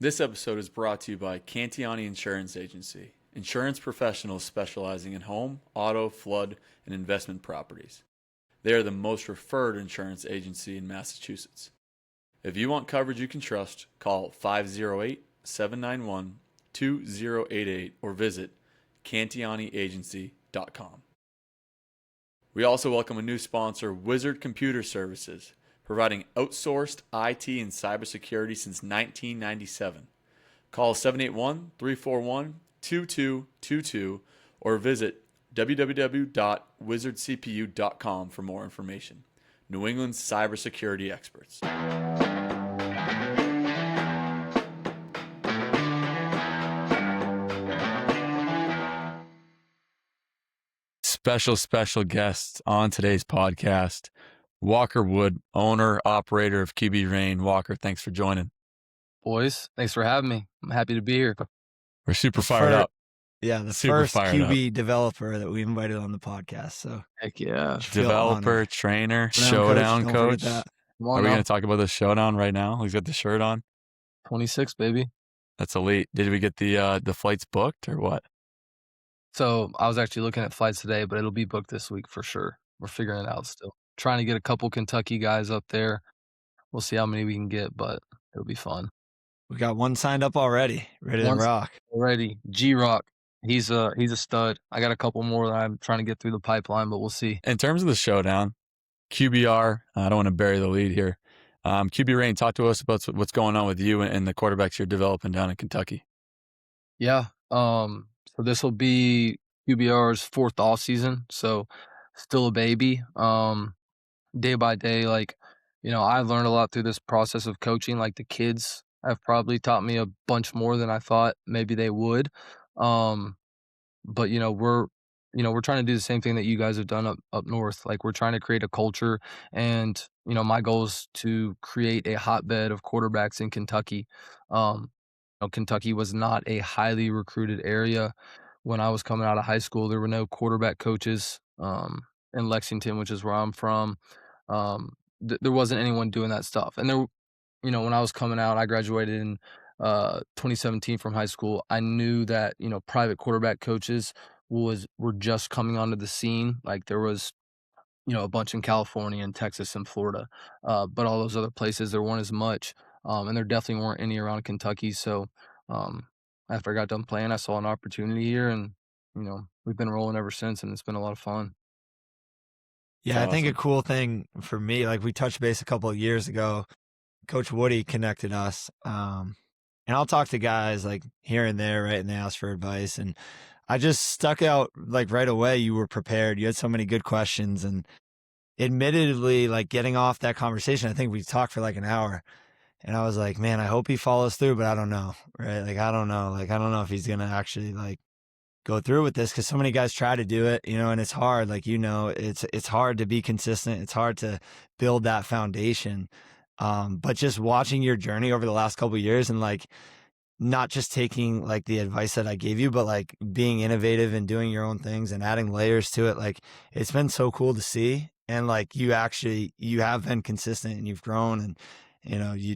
This episode is brought to you by Cantiani Insurance Agency, insurance professionals specializing in home, auto, flood, and investment properties. They are the most referred insurance agency in Massachusetts. If you want coverage you can trust, call 508-791-2088 or visit cantianiagency.com. We also welcome a new sponsor, Wizard Computer Services, providing outsourced IT and cybersecurity since 1997. Call 781-341-2222 or visit www.wizardcpu.com for more information. New England's cybersecurity experts. Special guest on today's podcast, Walker Wood, owner, operator of QB Rain. Walker, thanks for joining. Boys, thanks for having me. I'm happy to be here. We're super fired up. Yeah, the first QB developer that we invited on the podcast. So heck yeah. Developer, trainer, showdown coach. Are we going to talk about the showdown right now? He's got the shirt on. 26, baby. That's elite. Did we get the flights booked or what? So I was actually looking at flights today, but it'll be booked this week for sure. We're figuring it out still. Trying to get a couple Kentucky guys up there. We'll see how many we can get, but it'll be fun. We got one signed up already, ready to rock. Already, G-Rock. He's a stud. I got a couple more that I'm trying to get through the pipeline, but we'll see. In terms of the showdown, QBR, I don't want to bury the lead here. QB Rain, talk to us about what's going on with you and the quarterbacks you're developing down in Kentucky. Yeah. So this will be QBR's fourth off season, so still a baby. Day by day, I've learned a lot through this process of coaching. Like the kids have probably taught me a bunch more than I thought maybe they would. But we're trying to do the same thing that you guys have done up north. Like we're trying to create a culture, and my goal is to create a hotbed of quarterbacks in Kentucky. Kentucky was not a highly recruited area when I was coming out of high school. There were no quarterback coaches in Lexington, which is where I'm from. There wasn't anyone doing that stuff. And there, when I was coming out, I graduated in 2017 from high school. I knew that private quarterback coaches were just coming onto the scene. Like there was a bunch in California and Texas and Florida, but all those other places there weren't as much. And there definitely weren't any around Kentucky. So after I got done playing, I saw an opportunity here, and we've been rolling ever since, and it's been a lot of fun. Yeah, I think a cool thing for me, like we touched base a couple of years ago, Coach Woody connected us. And I'll talk to guys like here and there, right? And they ask for advice. And I just stuck out like right away. You were prepared. You had so many good questions. And admittedly, like getting off that conversation, I think we talked for like an hour. And I was like, man, I hope he follows through, but I don't know, right? Like, I don't know. Like, I don't know if he's going to actually like go through with this, because so many guys try to do it, and it's hard. Like, it's hard to be consistent. It's hard to build that foundation. But just watching your journey over the last couple of years, and like not just taking like the advice that I gave you, but like being innovative and doing your own things and adding layers to it. Like it's been so cool to see. And like you have been consistent and you've grown, and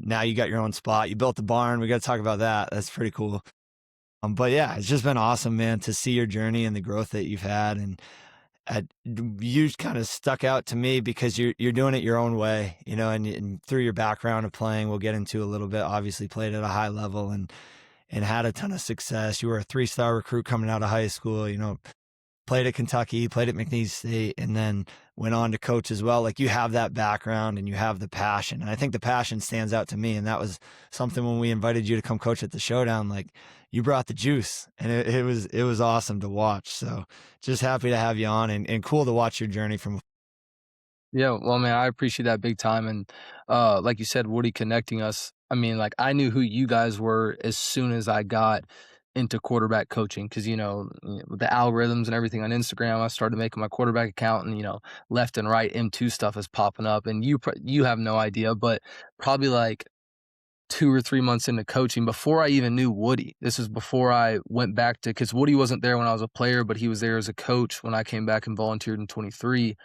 now you got your own spot. You built the barn. We got to talk about that. That's pretty cool. But yeah, it's just been awesome, man, to see your journey and the growth that you've had. And you kind of stuck out to me because you're doing it your own way, and through your background of playing, we'll get into a little bit, obviously played at a high level and had a ton of success. You were a 3-star recruit coming out of high school, played at Kentucky, played at McNeese State, and then went on to coach as well. Like you have that background and you have the passion. And I think the passion stands out to me. And that was something when we invited you to come coach at the showdown, like you brought the juice, and it was awesome to watch. So just happy to have you on, and cool to watch your journey from. Yeah, well, man, I appreciate that big time. And like you said, Woody connecting us. I mean, like I knew who you guys were as soon as I got into quarterback coaching, because with the algorithms and everything on Instagram, I started making my quarterback account, and left and right M2 stuff is popping up, and you have no idea, but probably like 2 or 3 months into coaching, before I even knew Woody. This is before I went back to, because Woody wasn't there when I was a player, but he was there as a coach when I came back and volunteered in 23.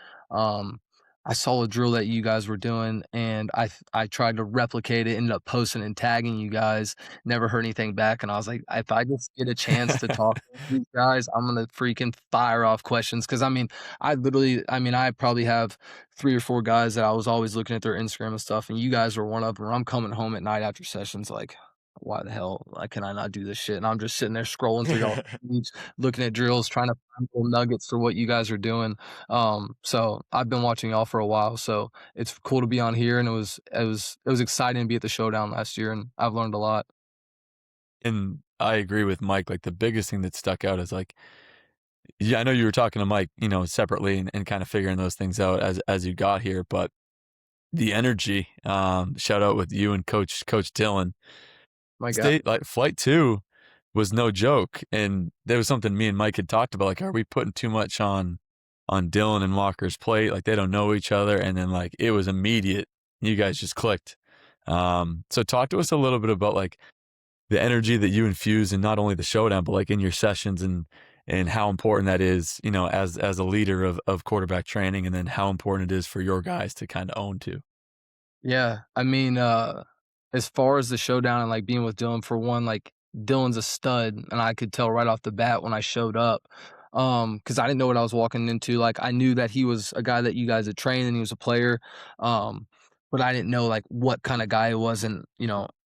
I saw a drill that you guys were doing, and I tried to replicate it, ended up posting and tagging you guys, never heard anything back, and I was like, "If I just get a chance to talk to these guys, I'm gonna freaking fire off questions." Because I mean, I probably have 3 or 4 guys that I was always looking at their Instagram and stuff, and you guys were one of them. I'm coming home at night after sessions like, "Why the hell, like, can I not do this shit?" And I'm just sitting there scrolling through y'all feeds, looking at drills, trying to find little nuggets for what you guys are doing. So I've been watching y'all for a while, so it's cool to be on here, and it was exciting to be at the showdown last year, and I've learned a lot. And I agree with Mike. Like the biggest thing that stuck out is like, yeah, I know you were talking to Mike, separately and kind of figuring those things out as you got here, but the energy, shout out with you and Coach Dylan. My God. Like flight 2 was no joke. And there was something me and Mike had talked about, like, are we putting too much on Dylan and Walker's plate? Like they don't know each other. And then like it was immediate. You guys just clicked. So talk to us a little bit about like the energy that you infuse in not only the showdown, but like in your sessions and how important that is, as a leader of quarterback training, and then how important it is for your guys to kind of own too. Yeah, I mean, as far as the showdown and, like, being with Dylan, for one, like, Dylan's a stud, and I could tell right off the bat when I showed up, because I didn't know what I was walking into. Like, I knew that he was a guy that you guys had trained and he was a player, um, but I didn't know, like, what kinda guy he was, and,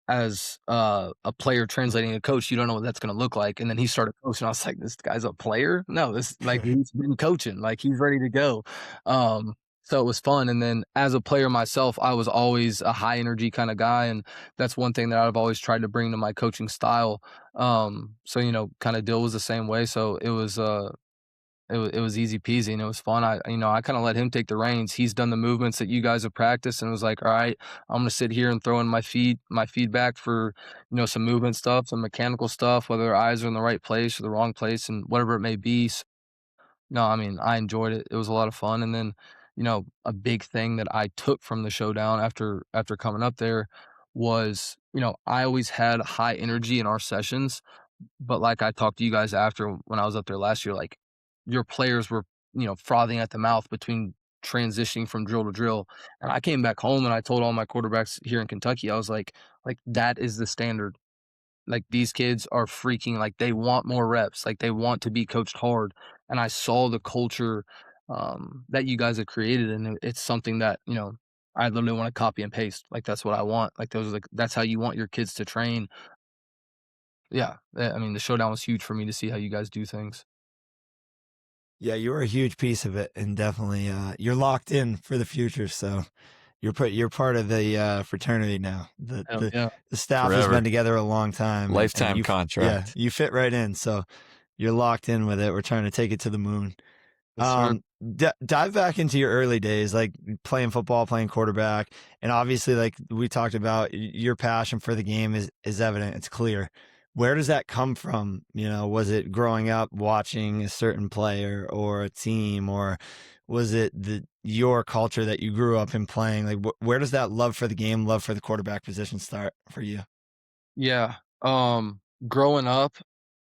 as, a player translating a coach, you don't know what that's gonna look like, and then he started coaching, I was like, "This guy's a player? No, this like, he's been coaching, like, he's ready to go." So it was fun, and then as a player myself, I was always a high energy kinda guy, and that's one thing that I've always tried to bring to my coaching style. So, kinda Dill was the same way, so it was easy peasy, and it was fun. I kinda let him take the reins. He's done the movements that you guys have practiced and was like, "Alright, I'm gonna sit here and throw in my feedback for, some movement stuff, some mechanical stuff, whether our eyes are in the right place or the wrong place and whatever it may be." No, I mean, I enjoyed it. It was a lot of fun, and then, a big thing that I took from the showdown after coming up there was, I always had high energy in our sessions, but like I talked to you guys after when I was up there last year, like, your players were, frothing at the mouth between transitioning from drill to drill, and I came back home and I told all my quarterbacks here in Kentucky, I was like, "That is the standard." Like, these kids are freaking like, they want more reps, like, they want to be coached hard, and I saw the culture, that you guys have created, and it's something that, I literally wanna copy and paste, like, that's what I want, like, that's how you want your kids to train. Yeah, I mean, the showdown was huge for me to see how you guys do things. Yeah, you were a huge piece of it, and definitely, you're locked in for the future. So you're part of the fraternity now. The Hell the yeah. the staff has Forever. been together a long time, and Lifetime you, yeah, contract. you fit right in. So you're locked in with it. We're trying to take it to the moon. Yes, sir. Dive back into your early days, like playing football, playing quarterback, and obviously, like we talked about, your passion for the game is evident. It's clear. Where does that come from? Was it growing up watching a certain player or a team, or was it your culture that you grew up in playing? Like, where does that love for the game, love for the quarterback position start for you? Yeah, growing up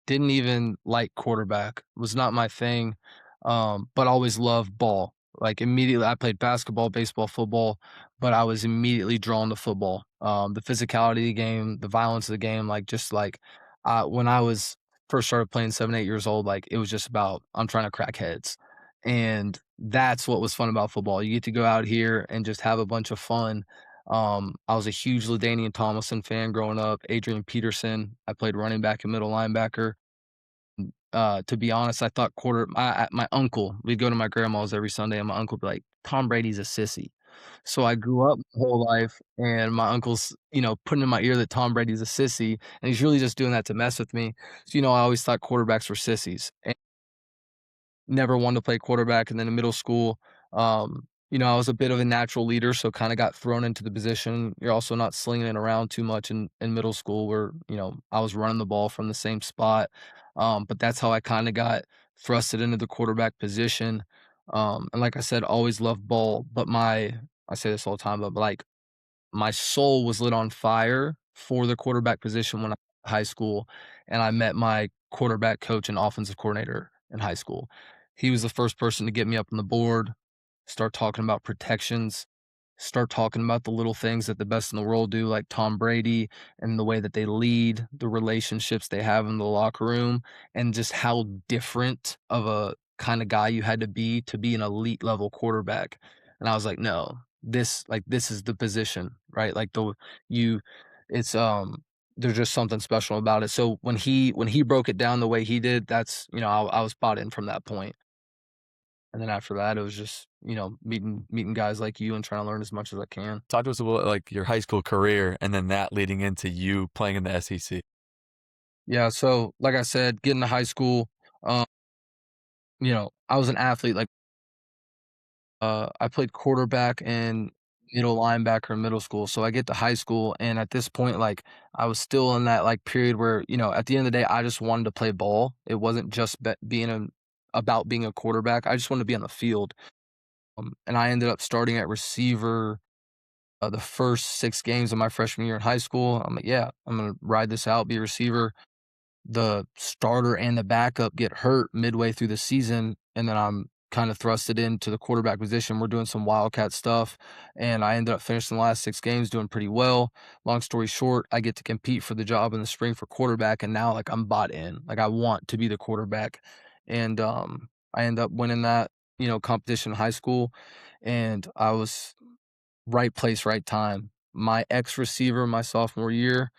didn't even like quarterback, was not my thing, but always loved ball. Like, immediately I played basketball, baseball, football, but I was immediately drawn to football. The physicality of the game, the violence of the game, like, just like, when I was first started playing 7, 8 years old, like, it was just about, I'm trying to crack heads, and that's what was fun about football. You get to go out here and just have a bunch of fun. I was a huge LaDainian Tomlinson fan growing up, Adrian Peterson. I played running back and middle linebacker. To be honest, I thought my uncle, we'd go to my grandma's every Sunday, and my uncle would be like, "Tom Brady's a sissy." So I grew up my whole life, and my uncle's, putting in my ear that Tom Brady's a sissy, and he's really just doing that to mess with me. So, I always thought quarterbacks were sissies. Never wanted to play quarterback, and then in middle school, I was a bit of a natural leader, so kinda got thrown into the position. You're also not slinging it around too much in middle school where, I was running the ball from the same spot, but that's how I kinda got thrusted into the quarterback position, and like I said, always loved ball, but I say this all the time, but, like, my soul was lit on fire for the quarterback position when I was in high school, and I met my quarterback coach and offensive coordinator in high school. He was the first person to get me up on the board. start talking about protections, start talking about the little things that the best in the world do, like Tom Brady, and the way that they lead, the relationships they have in the locker room, and just how different of a kind of guy you had to be an elite level quarterback. And I was like, no, this is the position, right? Like you it's there's just something special about it. So when he broke it down the way he did, that's, I was bought in from that point. And then after that, it was just, meeting guys like you and trying to learn as much as I can. Talk to us about like your high school career and then that leading into you playing in the SEC. Yeah, so like I said, getting to high school, um, I was an athlete. Like, I played quarterback and middle linebacker in middle school. So I get to high school, and at this point, like, I was still in that like period where, at the end of the day, I just wanted to play ball. It wasn't just about being a quarterback. I just wanted to be on the field. And I ended up starting at receiver the first 6 games of my freshman year in high school. I'm like, yeah, I'm gonna ride this out, be a receiver. The starter and the backup get hurt midway through the season, and then I'm kind of thrusted into the quarterback position. We're doing some wildcat stuff, and I ended up finishing the last 6 games doing pretty well. Long story short, I get to compete for the job in the spring for quarterback, and now like I'm bought in. Like I want to be the quarterback, and I end up winning that competition in high school, and I was right place, right time. My ex receiver, my sophomore year,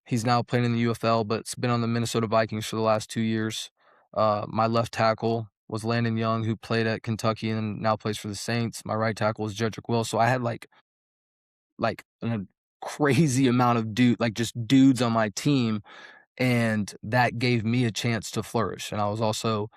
he's now playing in the UFL, but it's been on the Minnesota Vikings for the last 2 years. My left tackle was Landon Young, who played at Kentucky and now plays for the Saints. My right tackle was Jedrick Will. So I had like a crazy amount of just dudes on my team, and that gave me a chance to flourish. And I was also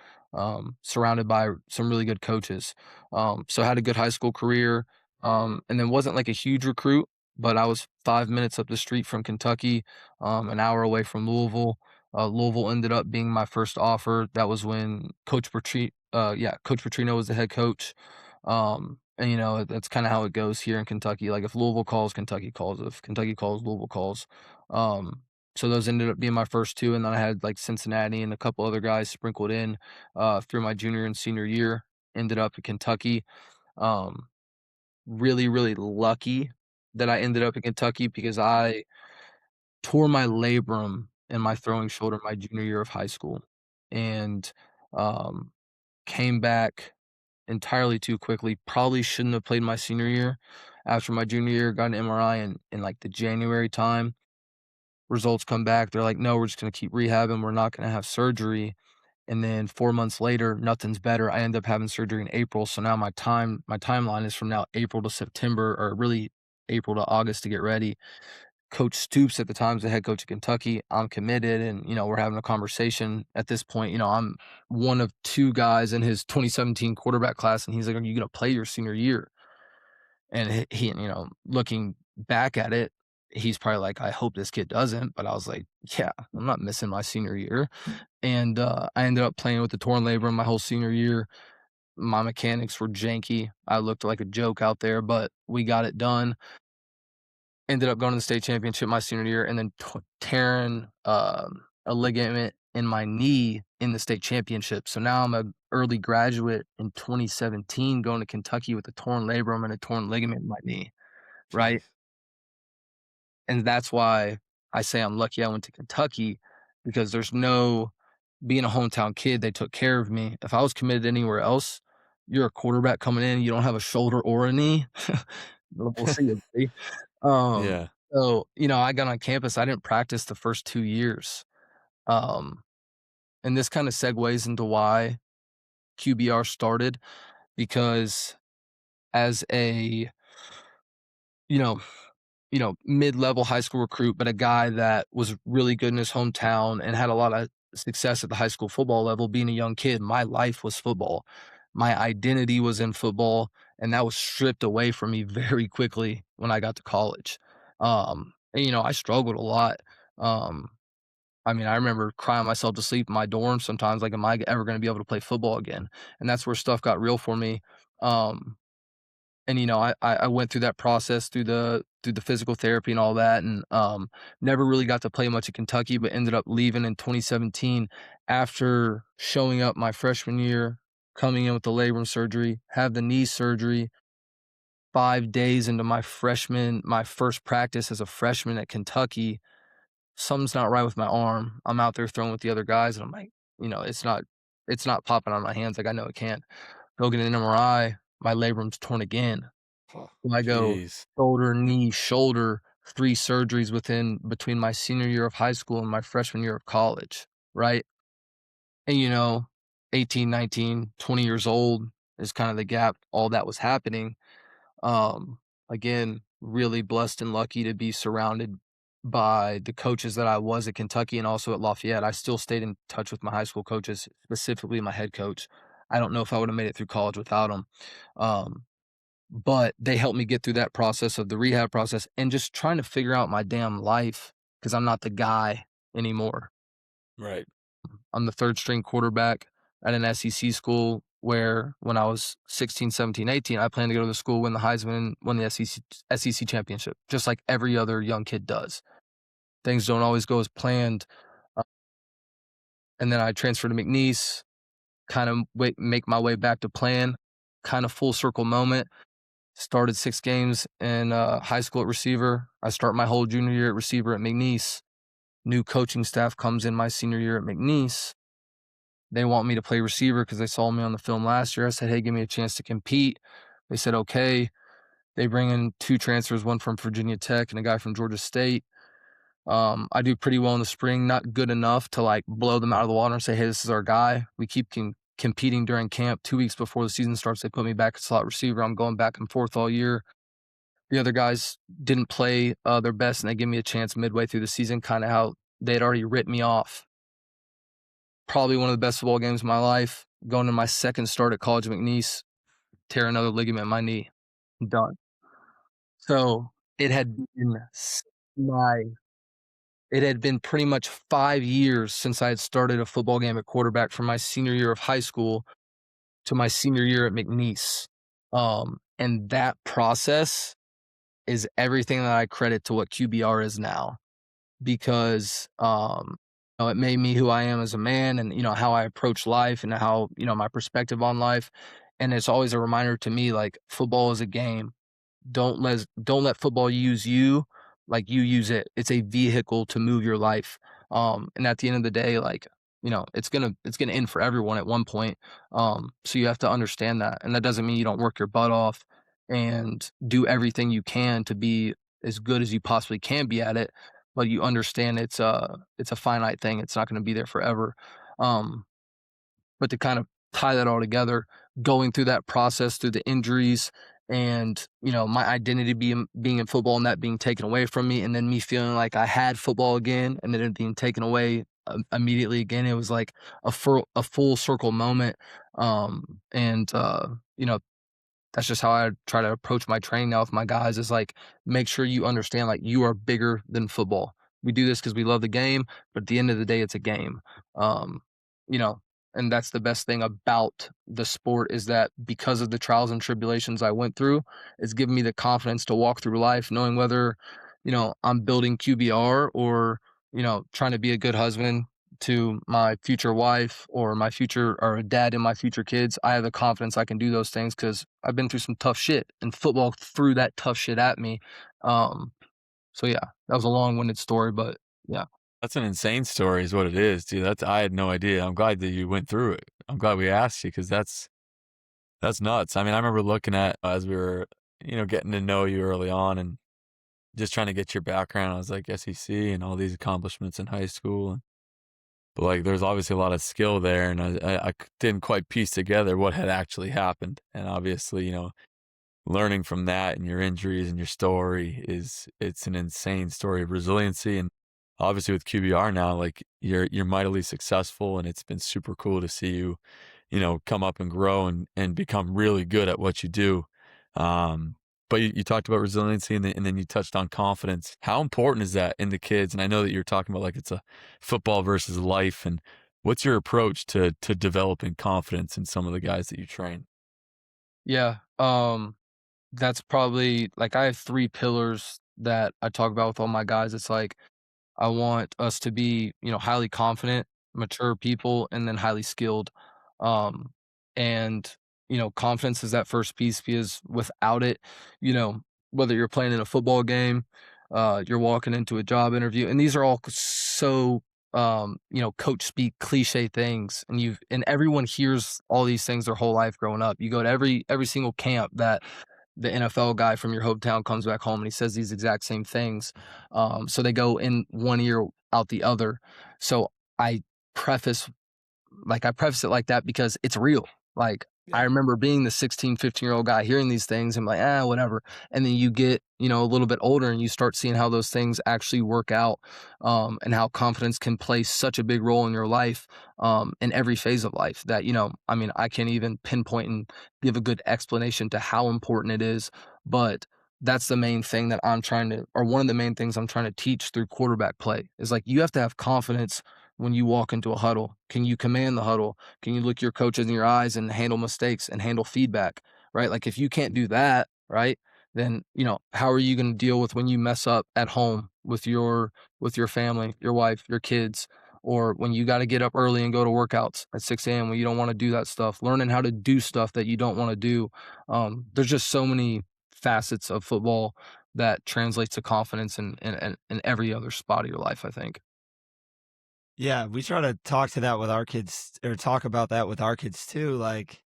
surrounded by some really good coaches. So I had a good high school career, and then wasn't like a huge recruit, but I was 5 minutes up the street from Kentucky, an hour away from Louisville. Louisville ended up being my first offer. That was when Coach Petrino was the head coach. And that's kind of how it goes here in Kentucky. Like if Louisville calls, Kentucky calls. If Kentucky calls, Louisville calls. So those ended up being my first two, and then I had like Cincinnati and a couple other guys sprinkled in through my junior and senior year. Ended up in Kentucky. Really, really lucky that I ended up in Kentucky because I tore my labrum in my throwing shoulder my junior year of high school, and um, came back entirely too quickly. Probably shouldn't have played my senior year. After my junior year, got an MRI in like the January time. Results come back. They're like, no, we're just going to keep rehabbing. We're not going to have surgery. And then 4 months later, nothing's better. I end up having surgery in April. So now my timeline is from now April to September, or really April to August to get ready. Coach Stoops at the time is the head coach of Kentucky. I'm committed, and we're having a conversation at this point. I'm one of two guys in his 2017 quarterback class, and he's like, "Are you going to play your senior year?" And he, looking back at it, he's probably like, I hope this kid doesn't. But I was like, yeah, I'm not missing my senior year. And I ended up playing with the torn labrum my whole senior year. My mechanics were janky. I looked like a joke out there, but we got it done. Ended up going to the state championship my senior year, and then tearing a ligament in my knee in the state championship. So now I'm an early graduate in 2017 going to Kentucky with a torn labrum and a torn ligament in my knee, right? And that's why I say I'm lucky I went to Kentucky, because there's no being a hometown kid, they took care of me. If I was committed anywhere else, you're a quarterback coming in, you don't have a shoulder or a knee. We'll see. Buddy. Yeah. So, I got on campus, I didn't practice the first 2 years. And this kind of segues into why QBR started, because as a, you know, mid-level high school recruit, but a guy that was really good in his hometown and had a lot of success at the high school football level, being a young kid, my life was football. My identity was in football, and that was stripped away from me very quickly when I got to college. And, I struggled a lot. I remember crying myself to sleep in my dorm sometimes, like, am I ever going to be able to play football again? And that's where stuff got real for me. And I went through that process through the physical therapy and all that, and never really got to play much at Kentucky, but ended up leaving in 2017 after showing up my freshman year, coming in with the labrum surgery, have the knee surgery 5 days into my first practice as a freshman at Kentucky. Something's not right with my arm. I'm out there throwing with the other guys, and I'm like, it's not popping on my hands like I know it can't. Go get an MRI, my labrum's torn again. Oh, So I go Jeez. shoulder, knee, shoulder, 3 surgeries between my senior year of high school and my freshman year of college, right? And 18, 19, 20 years old is kind of the gap all that was happening. Again, really blessed and lucky to be surrounded by the coaches that I was at Kentucky and also at Lafayette. I still stayed in touch with my high school coaches, specifically my head coach. I don't know if I would have made it through college without them. But they helped me get through that process of the rehab process and just trying to figure out my damn life because I'm not the guy anymore. Right. I'm the third string quarterback at an SEC school where when I was 16, 17, 18, I planned to go to the school, win the Heisman, win the SEC championship, just like every other young kid does. Things don't always go as planned. And then I transferred to McNeese, kind of make my way back to plan, kind of full circle moment. Started 6 games in high school at receiver. I start my whole junior year at receiver at McNeese. New coaching staff comes in my senior year at McNeese. They want me to play receiver because they saw me on the film last year. I said, hey, give me a chance to compete. They said, okay. They bring in 2 transfers, one from Virginia Tech and a guy from Georgia State. I do pretty well in the spring, not good enough to like blow them out of the water and say, hey, this is our guy. We keep competing during camp. 2 weeks before the season starts, they put me back at slot receiver. I'm going back and forth all year. The other guys didn't play their best, and they give me a chance midway through the season, kind of how they'd already written me off. Probably one of the best football games of my life. Going to my second start at college at McNeese, tear another ligament in my knee. I'm done. So it had been pretty much 5 years since I had started a football game at quarterback from my senior year of high school to my senior year at McNeese. And that process is everything that I credit to what QBR is now, because it made me who I am as a man, and how I approach life, and how my perspective on life. And it's always a reminder to me, like, football is a game. Don't let football use you like you use it. It's a vehicle to move your life. And at the end of the day, like, it's gonna end for everyone at one point. So you have to understand that. And that doesn't mean you don't work your butt off and do everything you can to be as good as you possibly can be at it. But you understand it's a finite thing. It's not gonna be there forever. But to kind of tie that all together, going through that process, through the injuries, and my identity being in football and that being taken away from me, and then me feeling like I had football again, and then it being taken away immediately again. It was like a full circle moment. And that's just how I try to approach my training now with my guys, is like, make sure you understand, like, you are bigger than football. We do this because we love the game, but at the end of the day, it's a game. Um, you know, and that's the best thing about the sport, is that because of the trials and tribulations I went through, it's given me the confidence to walk through life knowing whether, I'm building QBR or, trying to be a good husband to my future wife, or a dad and my future kids. I have the confidence I can do those things because I've been through some tough shit, and football threw that tough shit at me. So yeah, that was a long-winded story, but yeah. That's an insane story is what it is, dude. I had no idea. I'm glad that you went through it. I'm glad we asked you, because that's nuts. I mean, I remember looking at, as we were, getting to know you early on and just trying to get your background. I was like, SEC and all these accomplishments in high school. But like, there's obviously a lot of skill there, and I didn't quite piece together what had actually happened. And obviously, learning from that and your injuries and your story it's an insane story of resiliency. And obviously with QBR now, like, you're mightily successful, and it's been super cool to see you, come up and grow and become really good at what you do. But you talked about resiliency, and then you touched on confidence. How important is that in the kids? And I know that you're talking about, like, it's a football versus life. And what's your approach to developing confidence in some of the guys that you train? Yeah. That's probably, like, I have 3 pillars that I talk about with all my guys. It's like, I want us to be, highly confident, mature people, and then highly skilled. Um, And, confidence is that first piece because without it, you know, whether you're playing in a football game, you're walking into a job interview, and these are all so, coach speak cliche things, and everyone hears all these things their whole life growing up. You go to every single camp that the NFL guy from your hometown comes back home and he says these exact same things. So they go in one ear out the other. So I preface I preface it like that because it's real. Like, I remember being the 16, 15-year-old guy hearing these things and like, whatever. And then you get, a little bit older and you start seeing how those things actually work out, and how confidence can play such a big role in your life, in every phase of life that, I can't even pinpoint and give a good explanation to how important it is. But that's the main thing that or one of the main things I'm trying to teach through quarterback play is like, you have to have confidence when you walk into a huddle. Can you command the huddle? Can you look your coaches in your eyes and handle mistakes and handle feedback, right? Like, if you can't do that, right, then, how are you going to deal with when you mess up at home with your family, your wife, your kids, or when you got to get up early and go to workouts at 6 a.m. when you don't want to do that stuff, learning how to do stuff that you don't want to do. There's just so many facets of football that translates to confidence in every other spot of your life, I think. Yeah, we try to talk to that with our kids, or talk about that with our kids too. Like,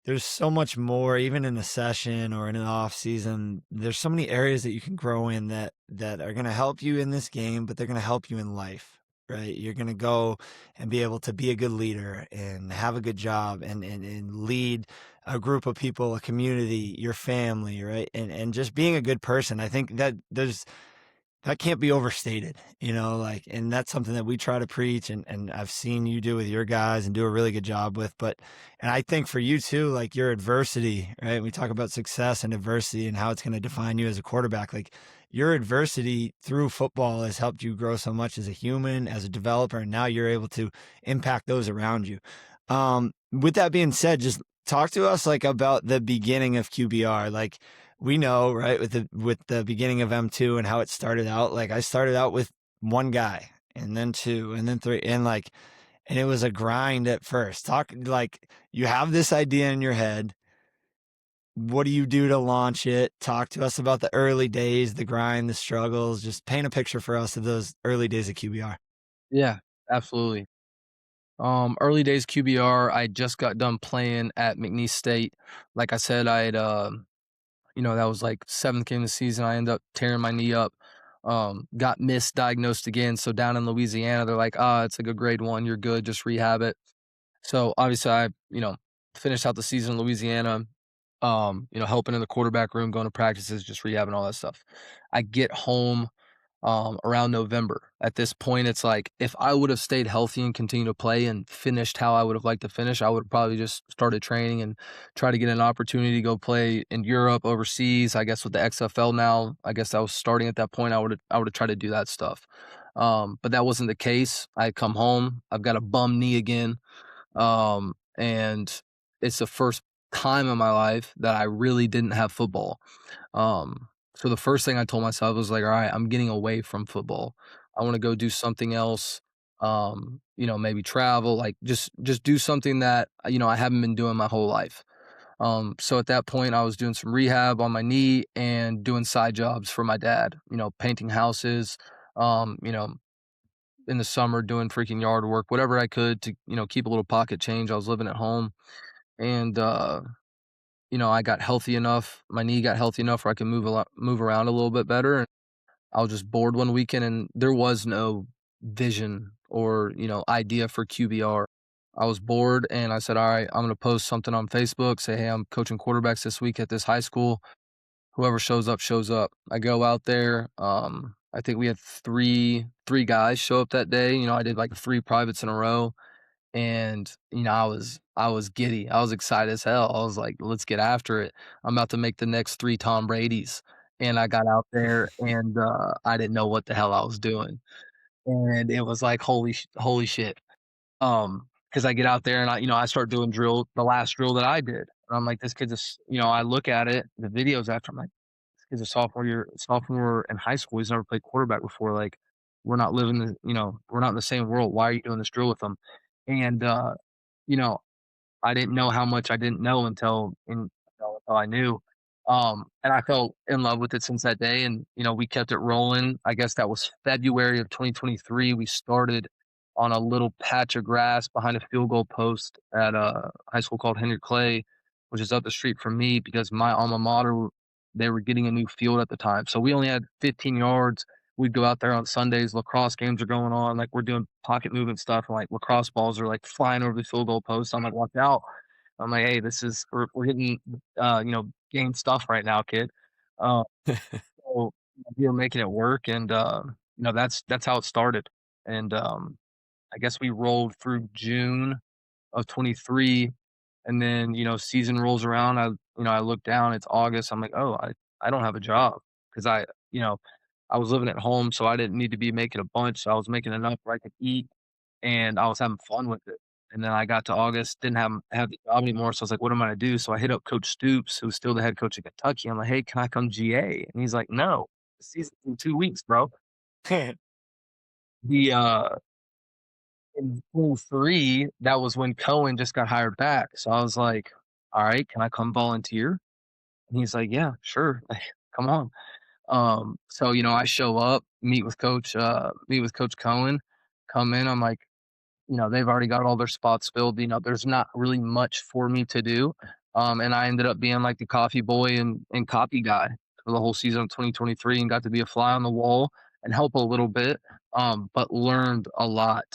there's so much more, even in a session or in an off season. There's so many areas that you can grow in that are going to help you in this game, but they're going to help you in life, right? You're going to go and be able to be a good leader and have a good job and lead a group of people, a community, your family, right? And just being a good person. I think that can't be overstated, like, and that's something that we try to preach, and I've seen you do with your guys and do a really good job with. And I think for you too, like, your adversity, right? We talk about success and adversity and how it's going to define you as a quarterback. Like, your adversity through football has helped you grow so much as a human, as a developer, and now you're able to impact those around you. With that being said, just talk to us like about the beginning of QBR. Like, we know, right, with the beginning of M2 and how it started out. Like, I started out with one guy, and then two, and then three, and it was a grind at first. Talk, like, you have this idea in your head. What do you do to launch it? Talk to us about the early days, the grind, the struggles. Just paint a picture for us of those early days of QBR. Yeah, absolutely. Early days QBR, I just got done playing at McNeese State. Like I said, that was like 7th game of the season. I ended up tearing my knee up. Got misdiagnosed again. So down in Louisiana, they're like, it's like a grade 1, you're good, just rehab it. So obviously I, finished out the season in Louisiana, helping in the quarterback room, going to practices, just rehabbing, all that stuff. I get home around November. At this point, it's like, if I would have stayed healthy and continued to play and finished how I would have liked to finish, I would have probably just started training and try to get an opportunity to go play in Europe, overseas. I guess with the XFL now, I guess I was starting at that point. I would have tried to do that stuff. But that wasn't the case. I come home. I've got a bum knee again. And it's the first time in my life that I really didn't have football. So the first thing I told myself was like, all right, I'm getting away from football. I want to go do something else. Maybe travel, like just do something that, I haven't been doing my whole life. So at that point I was doing some rehab on my knee and doing side jobs for my dad, painting houses, in the summer doing freaking yard work, whatever I could to, keep a little pocket change. I was living at home, and I got healthy enough. My knee got healthy enough where I could move around a little bit better. And I was just bored one weekend, and there was no vision or idea for QBR. I was bored, and I said, "All right, I'm gonna post something on Facebook. Say, hey, I'm coaching quarterbacks this week at this high school. Whoever shows up, shows up." I go out there. I think we had three guys show up that day. I did like 3 privates in a row, and I was giddy. I was excited as hell. I was like, let's get after it. I'm about to make the next 3 Tom Brady's. And I got out there, and I didn't know what the hell I was doing. And it was like, holy shit. Because I get out there and I start doing the last drill that I did. And I'm like, this kid's I look at it, the videos after, I'm like, this kid's a sophomore in high school. He's never played quarterback before. Like, we're not we're not in the same world. Why are you doing this drill with him? And, you know, I didn't know how much I didn't know until I knew. And I fell in love with it since that day. And, we kept it rolling. I guess that was February of 2023. We started on a little patch of grass behind a field goal post at a high school called Henry Clay, which is up the street from me because my alma mater, they were getting a new field at the time. So we only had 15 yards. We'd go out there on Sundays. Lacrosse games are going on. Like we're doing pocket movement stuff, and like lacrosse balls are like flying over the field goal post. I'm like, watch out. I'm like, hey, we're hitting, game stuff right now, kid. Uh, so we were making it work, and that's how it started. And I guess we rolled through June of 23, and then season rolls around. I look down. It's August. I'm like, oh, I don't have a job because I was living at home, so I didn't need to be making a bunch. So I was making enough where I could eat, and I was having fun with it. And then I got to August, didn't have the job anymore, so I was like, "What am I gonna do?" So I hit up Coach Stoops, who's still the head coach of Kentucky. I'm like, "Hey, can I come GA?" And he's like, "No, the season's in 2 weeks, bro." The In '23, that was when Cohen just got hired back. So I was like, "All right, can I come volunteer?" And he's like, "Yeah, sure, like, come on." So I show up, meet with Coach Cohen, come in. I'm like, they've already got all their spots filled. There's not really much for me to do. And I ended up being like the coffee boy and copy guy for the whole season of 2023 and got to be a fly on the wall and help a little bit, but learned a lot.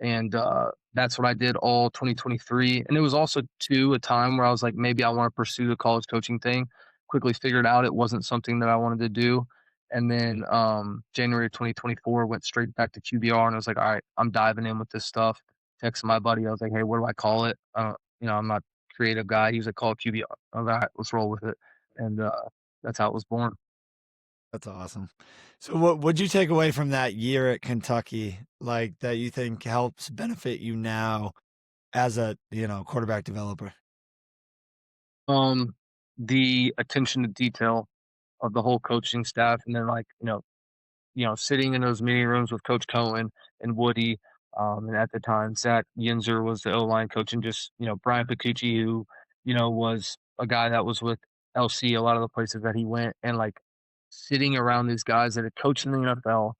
And that's what I did all 2023. And it was also, too, a time where I was like, maybe I want to pursue the college coaching thing. Quickly figured out it wasn't something that I wanted to do. And then January of 2024 went straight back to QBR, and I was like, all right, I'm diving in with this stuff. Texted my buddy. I was like, hey, what do I call it? I'm not a creative guy. He was like, call it QBR. I was like, all right, let's roll with it. And that's how it was born. That's awesome. So what would you take away from that year at Kentucky, like that you think helps benefit you now as a, quarterback developer? The attention to detail of the whole coaching staff, and then like sitting in those meeting rooms with Coach Cohen and Woody, and at the time Zach Yinzer was the O line coach, and just Brian Picucci, who was a guy that was with LC a lot of the places that he went, and like sitting around these guys that had coached in the NFL,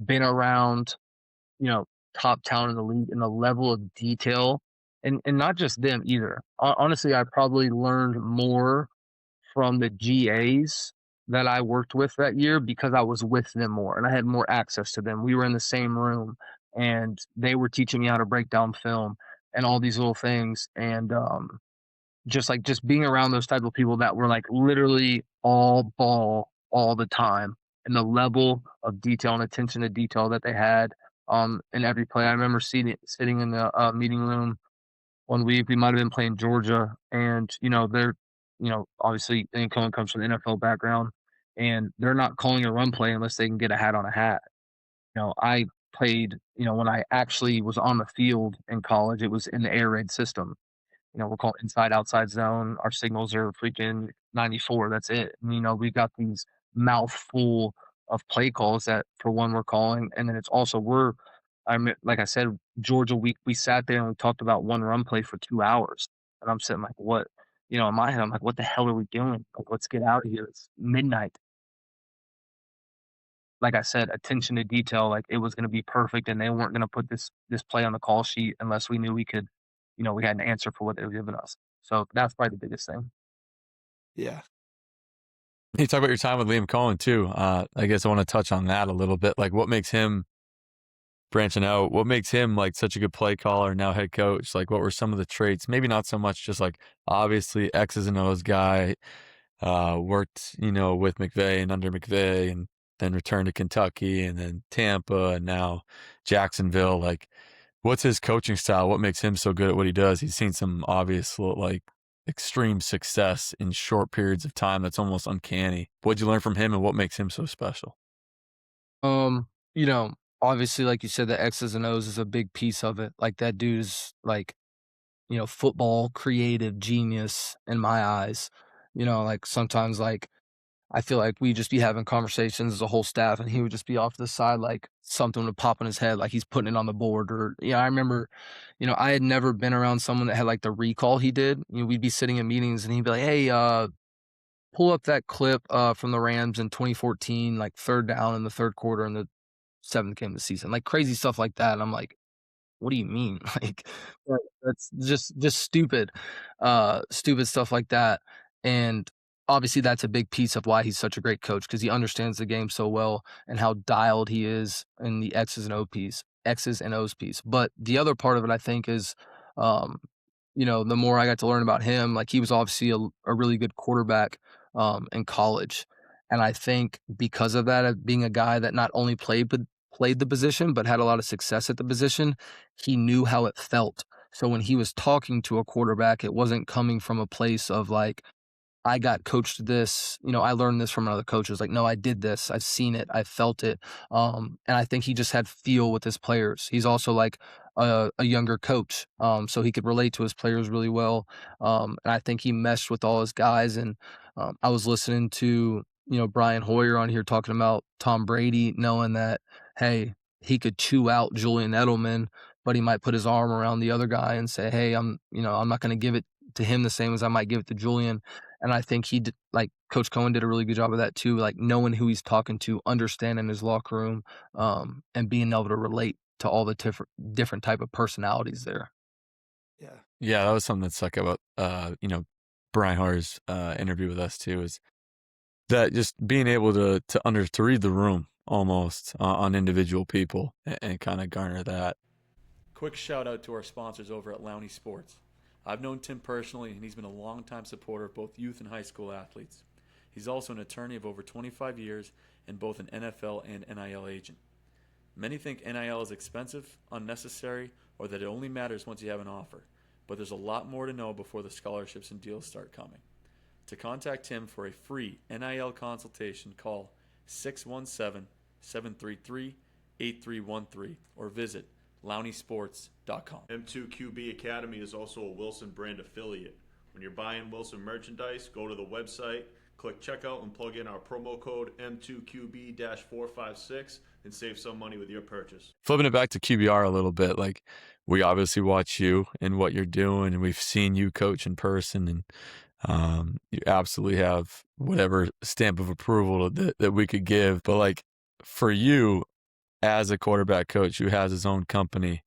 been around you know top talent in the league, and the level of detail, and not just them either. Honestly, I probably learned more from the GAs that I worked with that year because I was with them more and I had more access to them. We were in the same room and they were teaching me how to break down film and all these little things. And just being around those type of people that were like literally all ball all the time, and the level of detail and attention to detail that they had in every play. I remember sitting in the meeting room one week. We might have been playing Georgia, and they're obviously Cohen comes from the NFL background, and they're not calling a run play unless they can get a hat on a hat. I played. When I actually was on the field in college, it was in the air raid system. We're calling inside outside zone. Our signals are freaking 94. That's it. And, we got these mouthful of play calls that for one we're calling, and then it's also like I said, Georgia, we sat there and we talked about one run play for 2 hours. And I'm sitting like, what? In my head, I'm like, what the hell are we doing? Like, let's get out of here. It's midnight. Like I said, attention to detail, like it was going to be perfect, and they weren't going to put this play on the call sheet unless we knew we could, we had an answer for what they were giving us. So that's probably the biggest thing. Yeah. You talk about your time with Liam Cohen too. I guess I want to touch on that a little bit. Like, what makes him branching out? What makes him like such a good play caller now head coach? Like, what were some of the traits? Maybe not so much just like obviously X's and O's guy. Worked with McVay and under McVay, and then returned to Kentucky and then Tampa and now Jacksonville. Like, what's his coaching style? What makes him so good at what he does? He's seen some obvious like extreme success in short periods of time that's almost uncanny. What'd you learn from him, and what makes him so special? Um, you know, Obviously, like you said, the X's and O's is a big piece of it. Like that dude's like, football creative genius in my eyes. Like sometimes like I feel like we'd just be having conversations as a whole staff, and he would just be off to the side, like something would pop in his head, like he's putting it on the board. Or, I remember, I had never been around someone that had like the recall he did. We'd be sitting in meetings and he'd be like, "Hey, pull up that clip from the Rams in 2014, like third down in the third quarter in the seventh game of the season," like crazy stuff like that. And I'm like, what do you mean? Like, that's just stupid, stupid stuff like that. And obviously that's a big piece of why he's such a great coach, because he understands the game so well and how dialed he is in the X's and O's piece. But the other part of it, I think, is, um, the more I got to learn about him, like he was obviously a really good quarterback in college. And I think because of that, of being a guy that not only played the position, but had a lot of success at the position, he knew how it felt. So when he was talking to a quarterback, it wasn't coming from a place of like, I got coached this, I learned this from another coach. It was like, no, I did this. I've seen it. I felt it. And I think he just had feel with his players. He's also like a younger coach. So he could relate to his players really well. And I think he meshed with all his guys. And I was listening to, Brian Hoyer on here talking about Tom Brady, knowing that, hey, he could chew out Julian Edelman, but he might put his arm around the other guy and say, hey, I'm not going to give it to him the same as I might give it to Julian. And I think he did, like Coach Cohen did a really good job of that too, like knowing who he's talking to, understanding his locker room, and being able to relate to all the different type of personalities there. Yeah, that was something that stuck about Brian Hoyer's interview with us too, is that just being able to read the room almost on individual people and kind of garner that. Quick shout out to our sponsors over at Lowney Sports. I've known Tim personally, and he's been a longtime supporter of both youth and high school athletes. He's also an attorney of over 25 years and both an NFL and NIL agent. Many think NIL is expensive, unnecessary, or that it only matters once you have an offer, but there's a lot more to know before the scholarships and deals start coming. To contact Tim for a free NIL consultation, call 617-733-8313 or visit lowneysports.com. M2QB Academy is also a Wilson brand affiliate. When you're buying Wilson merchandise, go to the website, click checkout, and plug in our promo code M2QB-456 and save some money with your purchase. Flipping it back to QBR a little bit, like we obviously watch you and what you're doing, and we've seen you coach in person, and you absolutely have whatever stamp of approval that we could give. But like for you as a quarterback coach who has his own company,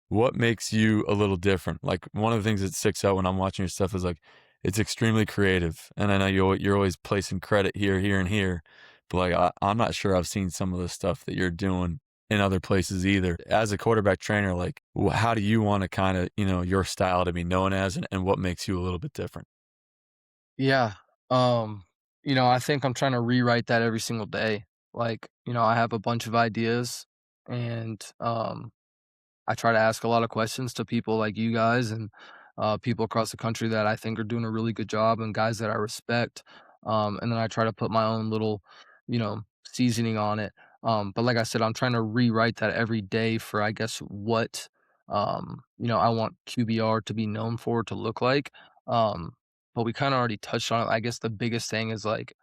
what makes you a little different? Like one of the things that sticks out when I'm watching your stuff is like it's extremely creative. And I know you're always placing credit here, and here. But like I'm not sure I've seen some of the stuff that you're doing in other places either. As a quarterback trainer, like how do you want to kind of, your style to be known as, and what makes you a little bit different? Yeah. I think I'm trying to rewrite that every single day. Like, I have a bunch of ideas, and I try to ask a lot of questions to people like you guys, and people across the country that I think are doing a really good job, and guys that I respect. And then I try to put my own little, seasoning on it. But like I said, I'm trying to rewrite that every day for, I guess, what, I want QBR to be known for, to look like. But we kind of already touched on it. I guess the biggest thing is like,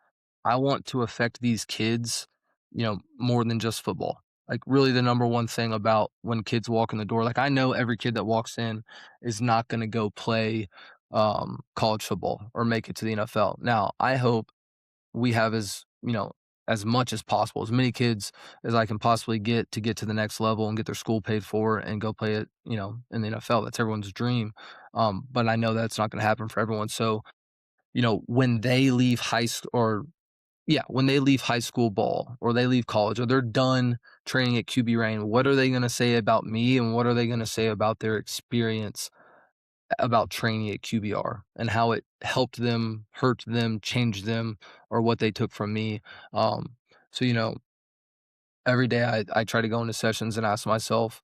I want to affect these kids, more than just football. Like really the number one thing about when kids walk in the door, like I know every kid that walks in is not going to go play college football or make it to the NFL. Now, I hope we have as much as possible, as many kids as I can possibly get to the next level and get their school paid for and go play it, in the NFL. That's everyone's dream. But I know that's not going to happen for everyone. So, when they leave when they leave high school ball or they leave college or they're done training at QB Rain, what are they going to say about me, and what are they going to say about their experience about training at QBR and how it helped them, hurt them, changed them, or what they took from me? So, every day I try to go into sessions and ask myself,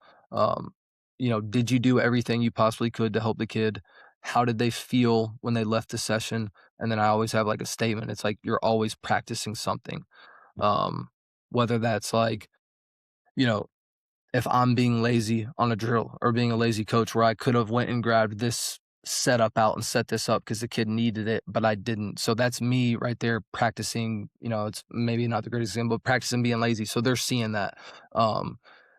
did you do everything you possibly could to help the kid? How did they feel when they left the session? And then I always have like a statement. It's like you're always practicing something. Whether that's like, you know, if I'm being lazy on a drill or being a lazy coach where I could have went and grabbed this setup out and set this up because the kid needed it, but I didn't. So that's me right there practicing, it's maybe not the greatest example, but practicing being lazy. So they're seeing that.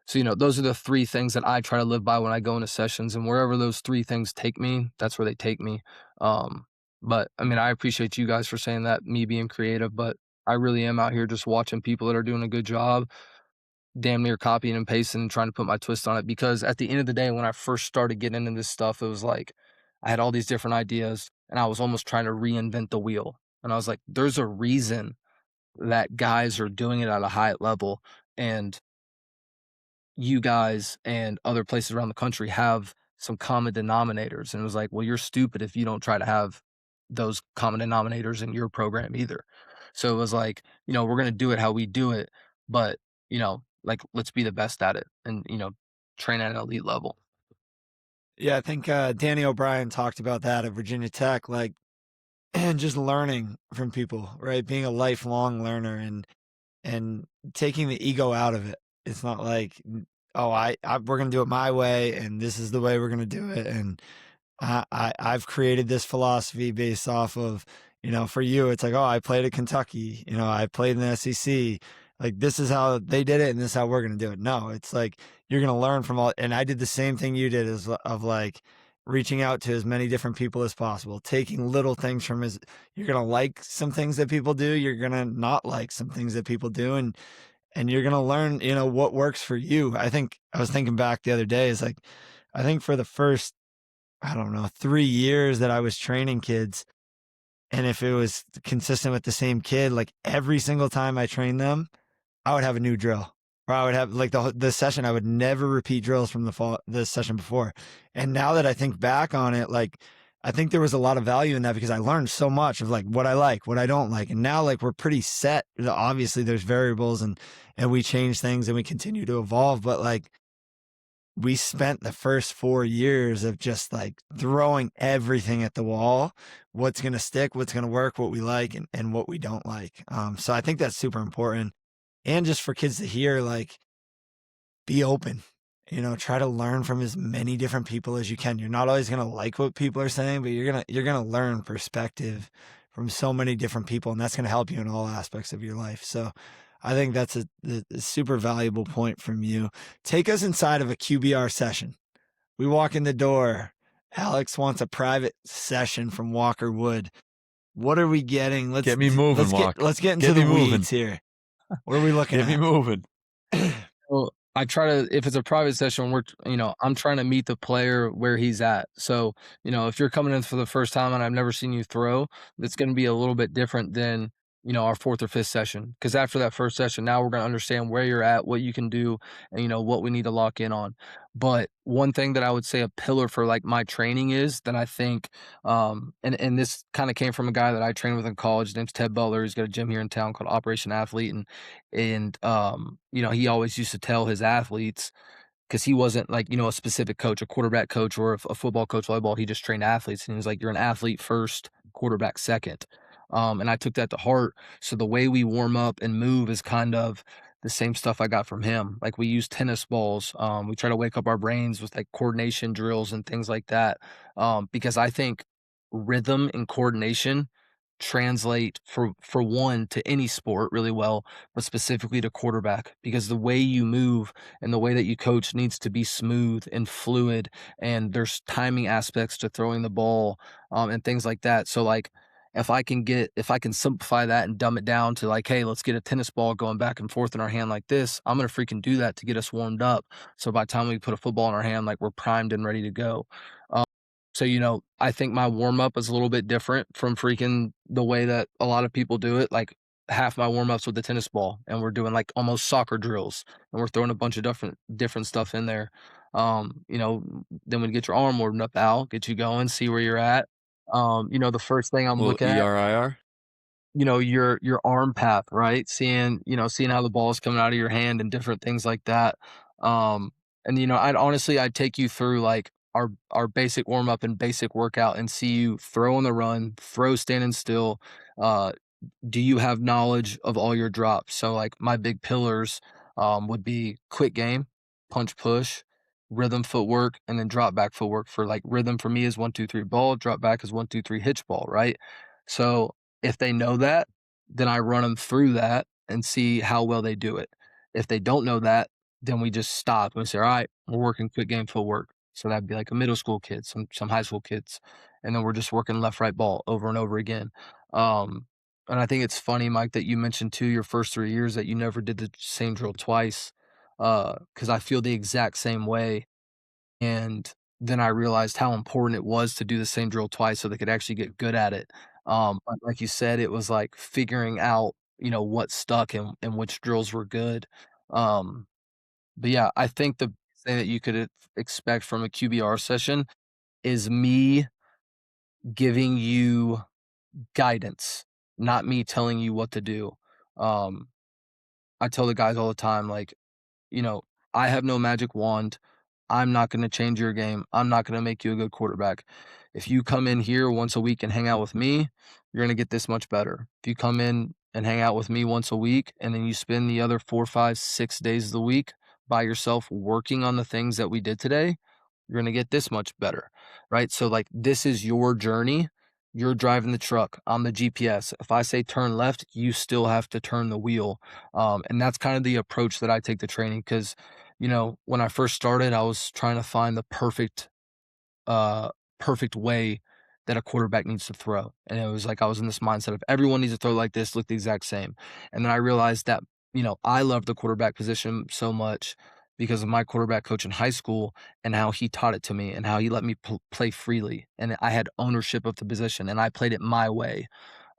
So, those are the 3 things that I try to live by when I go into sessions, and wherever those 3 things take me, that's where they take me. But I mean, I appreciate you guys for saying that, me being creative, but I really am out here just watching people that are doing a good job, damn near copying and pasting and trying to put my twist on it. Because at the end of the day, when I first started getting into this stuff, it was like I had all these different ideas and I was almost trying to reinvent the wheel. And I was like, there's a reason that guys are doing it at a high level, and you guys and other places around the country have some common denominators. And it was like, well, you're stupid if you don't try to have those common denominators in your program either. So it was like, we're going to do it how we do it, but, like, let's be the best at it and, train at an elite level. Yeah, I think Danny O'Brien talked about that at Virginia Tech, like, and just learning from people, right? Being a lifelong learner and taking the ego out of it. It's not like, oh, we're gonna do it my way, and this is the way we're gonna do it, and I've created this philosophy based off of, for you, it's like, oh, I played at Kentucky, I played in the SEC. Like, this is how they did it, and this is how we're going to do it. No, it's like, you're going to learn from all, and I did the same thing you did of like reaching out to as many different people as possible, taking little things from you're going to like some things that people do. You're going to not like some things that people do. And you're going to learn, what works for you. I think I was thinking back the other day is like, I think for the first, I don't know, 3 years that I was training kids, and if it was consistent with the same kid, like every single time I trained them, I would have a new drill, or I would have like the session. I would never repeat drills from the session before. And now that I think back on it, like, I think there was a lot of value in that because I learned so much of like what I like, what I don't like. And now like we're pretty set. Obviously there's variables and we change things and we continue to evolve, but like, we spent the first 4 years of just like throwing everything at the wall. What's going to stick, what's going to work, what we like and what we don't like. So I think that's super important. And just for kids to hear, like, be open, try to learn from as many different people as you can. You're not always going to like what people are saying, but you're going to learn perspective from so many different people. And that's going to help you in all aspects of your life. So I think that's a super valuable point from you. Take us inside of a QBR session. We walk in the door. Alex wants a private session from Walker Wood. What are we getting? Get me moving, let's get into the weeds here. What are we looking at? Get me moving. Well, I try to, if it's a private session, I'm trying to meet the player where he's at. So, if you're coming in for the first time and I've never seen you throw, it's going to be a little bit different than, our 4th or 5th session. Because after that first session, now we're going to understand where you're at, what you can do, and, what we need to lock in on. But one thing that I would say a pillar for like my training is that I think, and this kind of came from a guy that I trained with in college. His name's Ted Butler. He's got a gym here in town called Operation Athlete. And he always used to tell his athletes, because he wasn't like, a specific coach, a quarterback coach or a football coach, volleyball. He just trained athletes. And he was like, you're an athlete first, quarterback second. And I took that to heart. So the way we warm up and move is kind of the same stuff I got from him. Like, we use tennis balls. We try to wake up our brains with like coordination drills and things like that. Because I think rhythm and coordination translate for one to any sport really well, but specifically to quarterback, because the way you move and the way that you coach needs to be smooth and fluid, and there's timing aspects to throwing the ball, and things like that. So like, if I can simplify that and dumb it down to like, hey, let's get a tennis ball going back and forth in our hand like this, I'm going to freaking do that to get us warmed up. So by the time we put a football in our hand, like, we're primed and ready to go. So, I think my warm up is a little bit different from freaking the way that a lot of people do it. Like, half my warm ups with the tennis ball, and we're doing like almost soccer drills, and we're throwing a bunch of different stuff in there. Then we get your arm warmed up, Al, get you going, see where you're at. The first thing I'm looking at, ERIR. Your arm path, right? Seeing how the ball is coming out of your hand and different things like that. And I'd take you through like our basic warm up and basic workout and see you throw on the run, throw standing still. Do you have knowledge of all your drops? So like, my big pillars would be quick game, punch push, rhythm footwork, and then drop back footwork. For like rhythm for me is 1-2-3 ball, drop back is 1-2-3 hitch ball, right? So if they know that, then I run them through that and see how well they do it. If they don't know that, then we just stop and say, all right, we're working quick game footwork. So that'd be like a middle school kid, some high school kids, and then we're just working left right ball over and over again. Um, and I think it's funny, Mike, that you mentioned too your first 3 years that you never did the same drill twice, because I feel the exact same way. And then I realized how important it was to do the same drill twice so they could actually get good at it. But like you said, it was like figuring out, what stuck and which drills were good. Um, but yeah, I think the thing that you could expect from a QBR session is me giving you guidance, not me telling you what to do. Um, I tell the guys all the time, like, you know, I have no magic wand. I'm not going to change your game. I'm not going to make you a good quarterback. If you come in here once a week and hang out with me, you're going to get this much better. If you come in and hang out with me once a week and then you spend the other 4, 5, 6 days of the week by yourself working on the things that we did today, you're going to get this much better, right? So, like, this is your journey. You're driving the truck. I'm the GPS. If I say turn left, you still have to turn the wheel. And that's kind of the approach that I take to training because, when I first started, I was trying to find the uh, perfect way that a quarterback needs to throw. And it was like I was in this mindset of everyone needs to throw like this, look the exact same. And then I realized that, I love the quarterback position so much because of my quarterback coach in high school and how he taught it to me and how he let me play freely. And I had ownership of the position and I played it my way.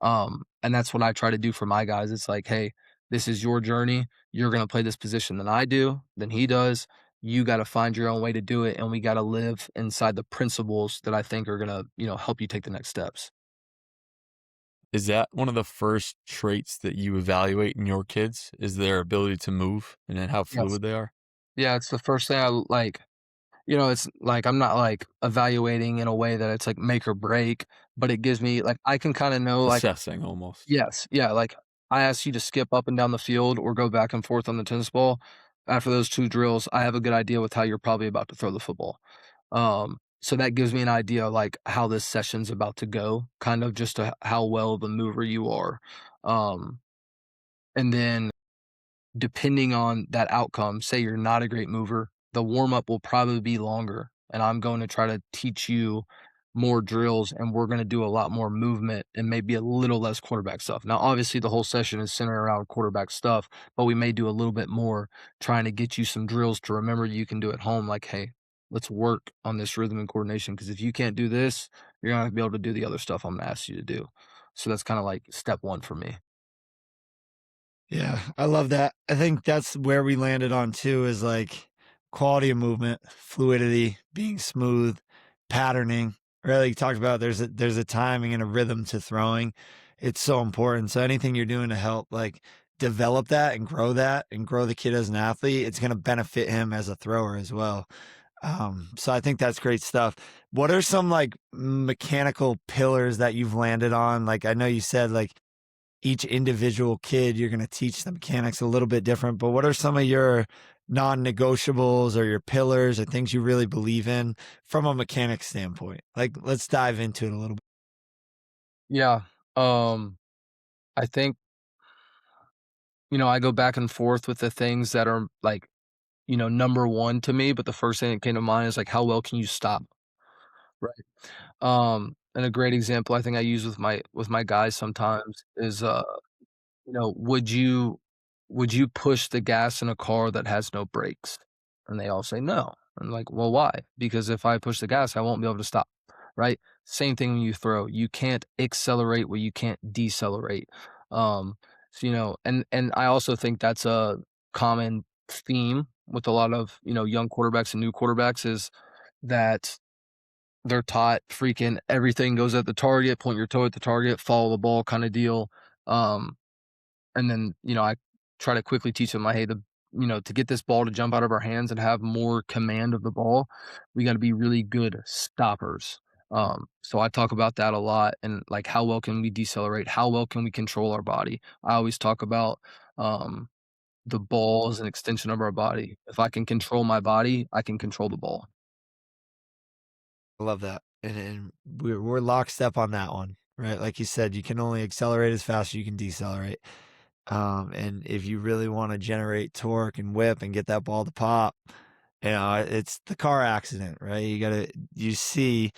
And that's what I try to do for my guys. It's like, hey, this is your journey. You're going to play this position than I do, than he does. You got to find your own way to do it. And we got to live inside the principles that I think are going to, help you take the next steps. Is that one of the first traits that you evaluate in your kids? Is their ability to move and then how Yes. fluid they are? Yeah. It's the first thing I like. It's like I'm not like evaluating in a way that it's like make or break, but it gives me like I can kind of know like Assessing almost. yes, yeah, like, I ask you to skip up and down the field or go back and forth on the tennis ball. After those 2 drills, I have a good idea with how you're probably about to throw the football. So that gives me an idea, like, how this session's about to go, kind of just to how well of a mover you are. Um, and then depending on that outcome, say you're not a great mover, the warm up will probably be longer. And I'm going to try to teach you more drills and we're going to do a lot more movement and maybe a little less quarterback stuff. Now, obviously, the whole session is centered around quarterback stuff, but we may do a little bit more trying to get you some drills to remember you can do at home. Like, hey, let's work on this rhythm and coordination because if you can't do this, you're not going to be able to do the other stuff I'm going to ask you to do. So that's kind of like step one for me. Yeah, I love that. I think that's where we landed on too is like quality of movement, fluidity, being smooth, patterning. Really talked about there's a timing and a rhythm to throwing. It's so important. So anything you're doing to help like develop that and grow the kid as an athlete, it's going to benefit him as a thrower as well. So I think that's great stuff. What are some like mechanical pillars that you've landed on? Like I know you said like each individual kid, you're going to teach the mechanics a little bit different, but what are some of your non-negotiables or your pillars or things you really believe in from a mechanics standpoint? Like, let's dive into it a little bit. Yeah. I think, I go back and forth with the things that are like, number one to me, but the first thing that came to mind is like, how well can you stop? Right. And a great example I think I use with my guys sometimes is would you push the gas in a car that has no brakes? And they all say no. I'm like, well, why? Because if I push the gas, I won't be able to stop. Right? Same thing when you throw. You can't accelerate where you can't decelerate. So, and I also think that's a common theme with a lot of, young quarterbacks and new quarterbacks is that they're taught freaking everything goes at the target, point your toe at the target, follow the ball kind of deal. Um, and then, I try to quickly teach them, like, hey, to get this ball to jump out of our hands and have more command of the ball, we got to be really good stoppers. So I talk about that a lot and like how well can we decelerate? How well can we control our body? I always talk about, um, the ball is an extension of our body. If I can control my body, I can control the ball. I love that. And we're lockstep on that one, right? Like you said, you can only accelerate as fast as you can decelerate. And if you really want to generate torque and whip and get that ball to pop, it's the car accident, right? You see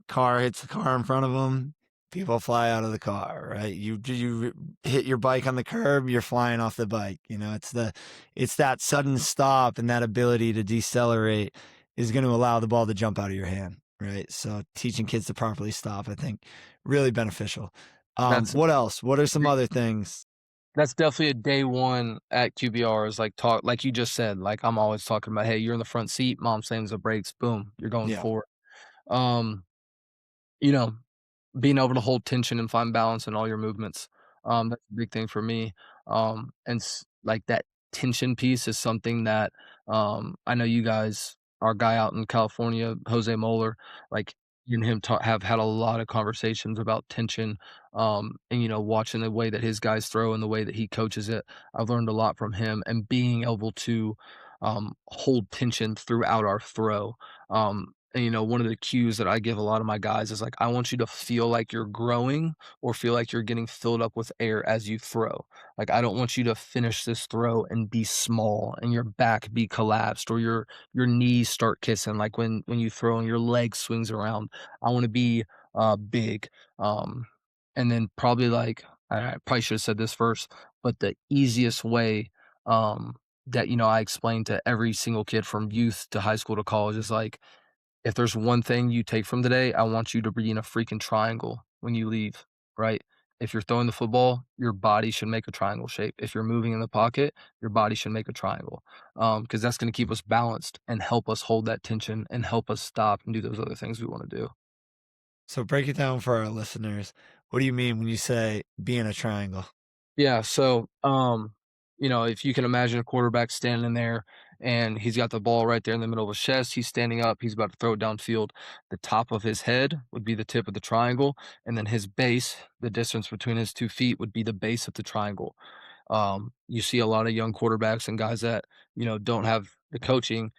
car hits the car in front of them, people fly out of the car, right? You hit your bike on the curb, you're flying off the bike. It's that sudden stop, and that ability to decelerate is going to allow the ball to jump out of your hand, right? So teaching kids to properly stop, I think, really beneficial. That's What else? What are some other things? that's definitely a day one at QBR is like you just said, like I'm always talking about, hey, you're in the front seat, mom slams the brakes, boom, you're going Yeah. forward. Um, you know, being able to hold tension and find balance in all your movements. That's a big thing for me. Like that tension piece is something that I know you guys, our guy out in California, Jose Moeller, like you and him have had a lot of conversations about tension. And watching the way that his guys throw and the way that he coaches it, I've learned a lot from him and being able to hold tension throughout our throw. And one of the cues that I give a lot of my guys is like, I want you to feel like you're growing or feel like you're getting filled up with air as you throw. Like, I don't want you to finish this throw and be small and your back be collapsed or your knees start kissing. Like when you throw and your leg swings around, I want to be big. And then probably like, I probably should have said this first, but the easiest way that, I explain to every single kid from youth to high school to college is like, if there's one thing you take from today, I want you to be in a freaking triangle when you leave, right? If you're throwing the football, your body should make a triangle shape. If you're moving in the pocket, your body should make a triangle, because that's going to keep us balanced and help us hold that tension and help us stop and do those other things we want to do. So break it down for our listeners. What do you mean when you say be in a triangle? Yeah, so, if you can imagine a quarterback standing there and he's got the ball right there in the middle of his chest, he's standing up, he's about to throw it downfield. The top of his head would be the tip of the triangle, and then his base, the distance between his 2 feet would be the base of the triangle. You see a lot of young quarterbacks and guys that, don't have the coaching,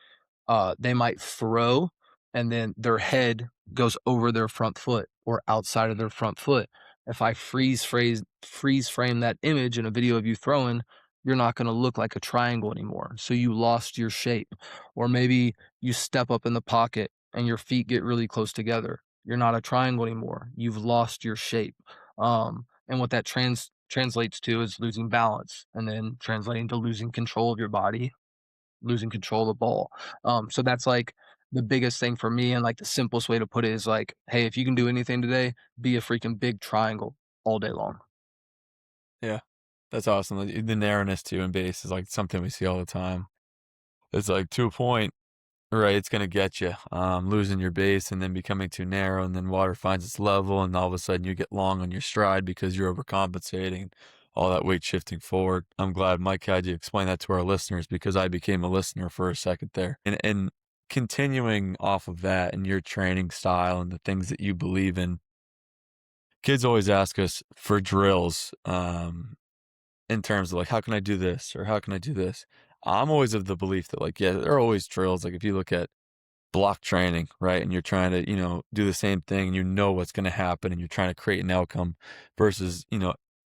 they might throw and then their head goes over their front foot or outside of their front foot. If I freeze frame that image in a video of you throwing, you're not going to look like a triangle anymore. So you lost your shape. Or maybe you step up in the pocket and your feet get really close together. You're not a triangle anymore. You've lost your shape. And what that translates to is losing balance, and then translating to losing control of your body, losing control of the ball. So that's like the biggest thing for me, and like the simplest way to put it is like, hey, if you can do anything today, be a freaking big triangle all day long. Yeah, that's awesome. The narrowness too in base is like something we see all the time. It's like to a point, right? It's gonna get you losing your base and then becoming too narrow, and then water finds its level, and all of a sudden you get long on your stride because you're overcompensating, all that weight shifting forward. I'm glad Mike had you explain that to our listeners because I became a listener for a second there. And continuing off of that and your training style and the things that you believe in, kids always ask us for drills in terms of like, how can I do this or how can I do this? I'm always of the belief that like, yeah, there are always drills. Like if you look at block training, right, and you're trying to, do the same thing and you know what's going to happen and you're trying to create an outcome versus,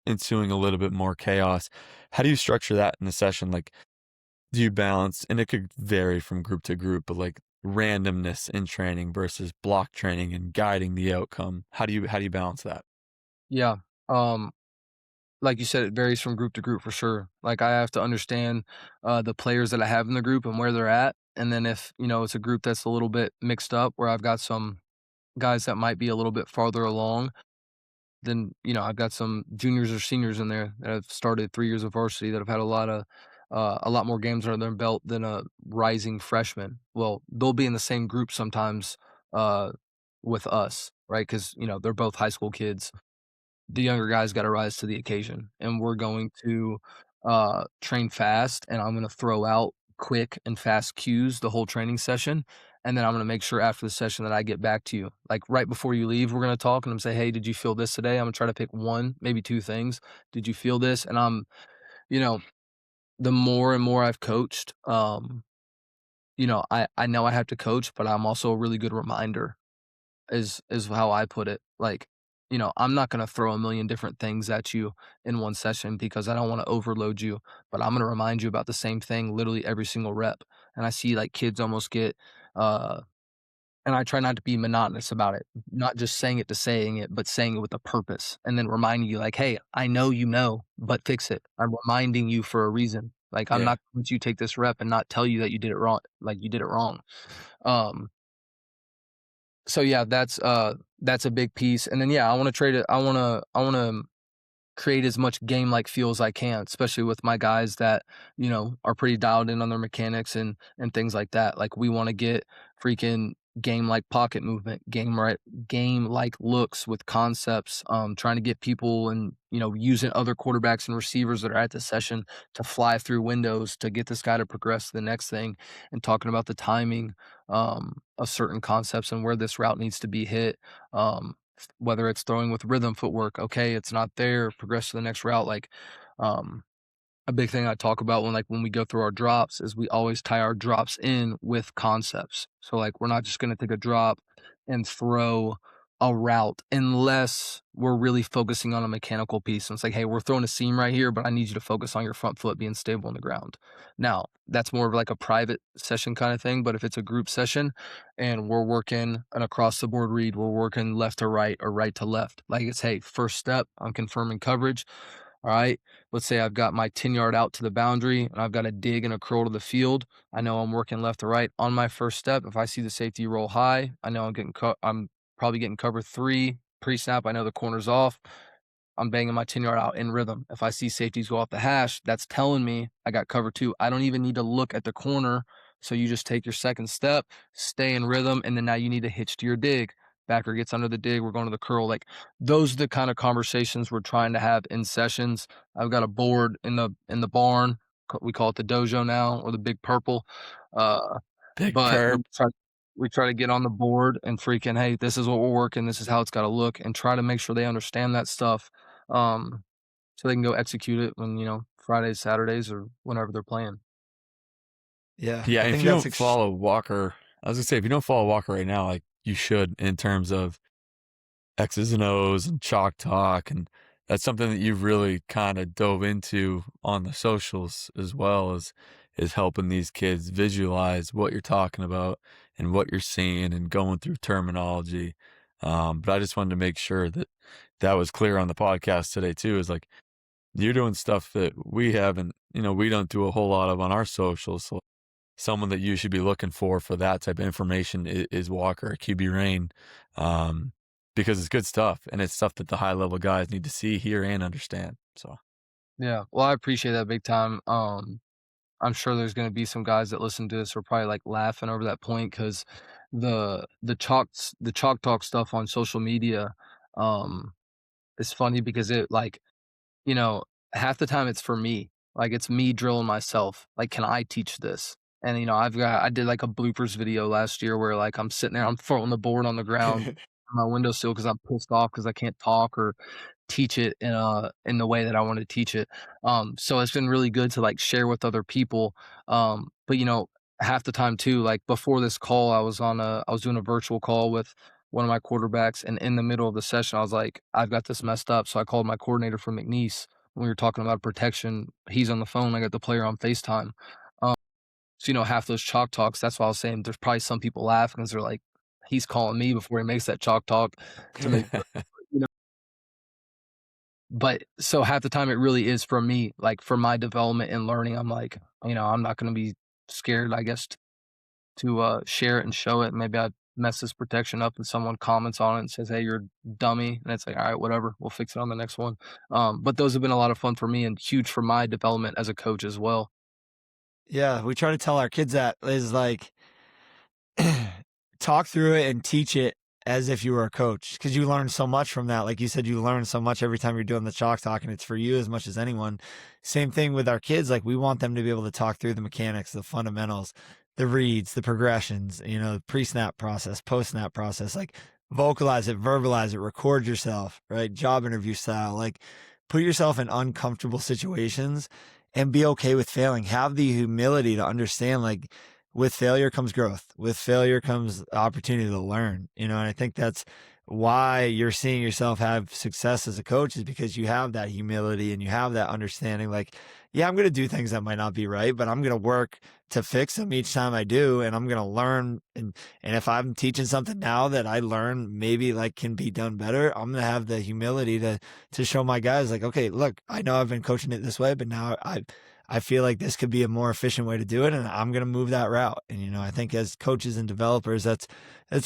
ensuing a little bit more chaos. How do you structure that in the session? Like, do you balance, and it could vary from group to group, but like randomness in training versus block training and guiding the outcome? How do you balance that? Yeah. Um, like you said, it varies from group to group for sure. Like I have to understand the players that I have in the group and where they're at. And then if, it's a group that's a little bit mixed up where I've got some guys that might be a little bit farther along, then, I've got some juniors or seniors in there that have started 3 years of varsity that have had a lot more games under their belt than a rising freshman. Well, they'll be in the same group sometimes with us, right? Because, they're both high school kids. The younger guys got to rise to the occasion, and we're going to train fast, and I'm going to throw out quick and fast cues the whole training session. And then I'm going to make sure after the session that I get back to you. Like right before you leave, we're going to talk and I'm say, hey, did you feel this today? I'm going to try to pick one, maybe two things. Did you feel this? And I'm, you know, the more and more I've coached, I know I have to coach, but I'm also a really good reminder is how I put it. Like, I'm not gonna throw a million different things at you in one session because I don't wanna overload you, but I'm gonna remind you about the same thing literally every single rep. And I see, like, kids almost get, uh and I try not to be monotonous about it, not just saying it to saying it, but saying it with a purpose, and then reminding you like, "Hey, I know you know, but fix it. I'm reminding you for a reason. Like, I'm Yeah. not going to take this rep and not tell you that you did it wrong, like, you did it wrong." Um, so yeah, that's a big piece, and then, yeah, I wanna trade it I wanna create as much game-like feel as I can, especially with my guys that, are pretty dialed in on their mechanics and things like that. Like, we wanna get freaking game-like pocket movement, game-like looks with concepts, trying to get people and, using other quarterbacks and receivers that are at the session to fly through windows to get this guy to progress to the next thing, and talking about the timing, of certain concepts and where this route needs to be hit, whether it's throwing with rhythm footwork, okay, it's not there, progress to the next route. Like, um, a big thing I talk about when we go through our drops is we always tie our drops in with concepts. So like we're not just gonna take a drop and throw a route unless we're really focusing on a mechanical piece. And it's like, hey, we're throwing a seam right here, but I need you to focus on your front foot being stable on the ground. Now, that's more of like a private session kind of thing. But if it's a group session and we're working an across the board read, we're working left to right or right to left. Like it's, hey, first step, I'm confirming coverage. All right. Let's say I've got my 10-yard out to the boundary and I've got a dig and a curl to the field. I know I'm working left to right on my first step. If I see the safety roll high, I know I'm probably getting cover 3 pre-snap. I know the corner's off. I'm banging my 10-yard out in rhythm. If I see safeties go off the hash, that's telling me I got cover 2. I don't even need to look at the corner. So you just take your second step, stay in rhythm, and then now you need to hitch to your dig. Backer gets under the dig, we're going to the curl. Like those are the kind of conversations we're trying to have in sessions. I've got a board in the barn. We call it the dojo now, or the big purple. Big But perp. we try to get on the board and freaking, hey, this is what we're working, this is how it's got to look, and try to make sure they understand that stuff, so they can go execute it when Fridays, Saturdays, or whenever they're playing. Yeah, Yeah, I if think you that's don't follow Walker, I was gonna say if you don't follow Walker right now, like you should in terms of X's and O's and chalk talk, and that's something that you've really kind of dove into on the socials as well as is helping these kids visualize what you're talking about and what you're seeing and going through terminology. But I just wanted to make sure that that was clear on the podcast today too. Is like you're doing stuff that we haven't, we don't do a whole lot of on our socials. So someone that you should be looking for that type of information is Walker, QB Rain, because it's good stuff and it's stuff that the high level guys need to see, hear, and understand. So Yeah, well, I appreciate that big time. I'm sure there's going to be some guys that listen to this who are probably like laughing over that point because the chalk talk stuff on social media um is funny because it like you know, half the time it's for me. Like it's me drilling myself. Like, can I teach this? And I did like a bloopers video last year where like I'm sitting there, I'm throwing the board on the ground on my windowsill because I'm pissed off because I can't talk or teach it in the way that I want to teach it. So it's been really good to like share with other people. But half the time too, like before this call, I was doing a virtual call with one of my quarterbacks, and in the middle of the session, I was like, I've got this messed up. So I called my coordinator from McNeese when we were talking about protection. He's on the phone. I got the player on FaceTime. Um, so half those chalk talks. That's why I was saying there's probably some people laughing because they're like, he's calling me before he makes that chalk talk to make you know. But so half the time it really is for me, like for my development and learning. I'm like, I'm not going to be scared, I guess, to share it and show it. Maybe I mess this protection up and someone comments on it and says, hey, you're a dummy. And it's like, all right, whatever, we'll fix it on the next one. But those have been a lot of fun for me and huge for my development as a coach as well. Yeah, we try to tell our kids that is like talk through it and teach it as if you were a coach because you learn so much from that. Like you said, you learn so much every time you're doing the chalk talk, and it's for you as much as anyone. Same thing with our kids. Like we want them to be able to talk through the mechanics, the fundamentals, the reads, the progressions, pre-snap process, post-snap process, like vocalize it, verbalize it, record yourself, right? Job interview style, like put yourself in uncomfortable situations and be okay with failing. Have the humility to understand, like, with failure comes growth. With failure comes opportunity to learn, and I think that's why you're seeing yourself have success as a coach, is because you have that humility and you have that understanding. Like, yeah, I'm going to do things that might not be right, but I'm going to work to fix them each time I do. And I'm going to learn. And if I'm teaching something now that I learn maybe like can be done better, I'm going to have the humility to show my guys, like, okay, look, I know I've been coaching it this way, but now I feel like this could be a more efficient way to do it, and I'm going to move that route. And I think as coaches and developers, that's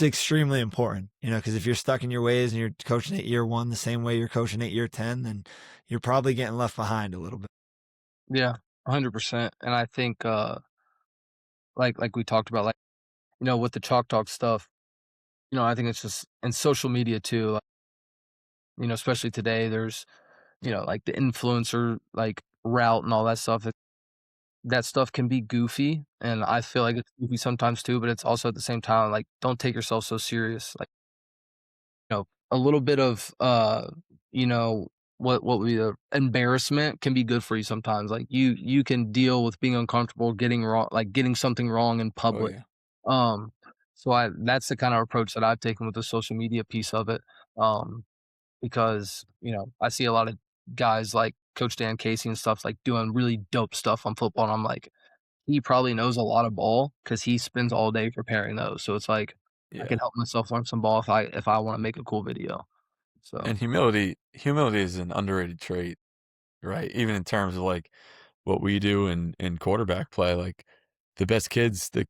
extremely important. Because if you're stuck in your ways and you're coaching at year 1 the same way you're coaching at year 10, then you're probably getting left behind a little bit. Yeah, 100%. And I think like we talked about, like, with the chalk talk stuff, I think it's just, and social media too, like, especially today, there's, like the influencer like route and all that stuff. That stuff can be goofy, and I feel like it's goofy sometimes too, but it's also at the same time, like, don't take yourself so serious. Like, a little bit of, you know, what would be the embarrassment can be good for you sometimes. Like, you can deal with being uncomfortable, getting something wrong in Oh public. yeah. Um, so that's the kind of approach that I've taken with the social media piece of it. Um, because, I see a lot of guys like Coach Dan Casey and stuff, like, doing really dope stuff on football, and I'm like, he probably knows a lot of ball because he spends all day preparing those. So it's like, I Yeah. can help myself learn some ball if I wanna make a cool video. So, And humility is an underrated trait, right? Even in terms of like what we do in quarterback play, like the best kids that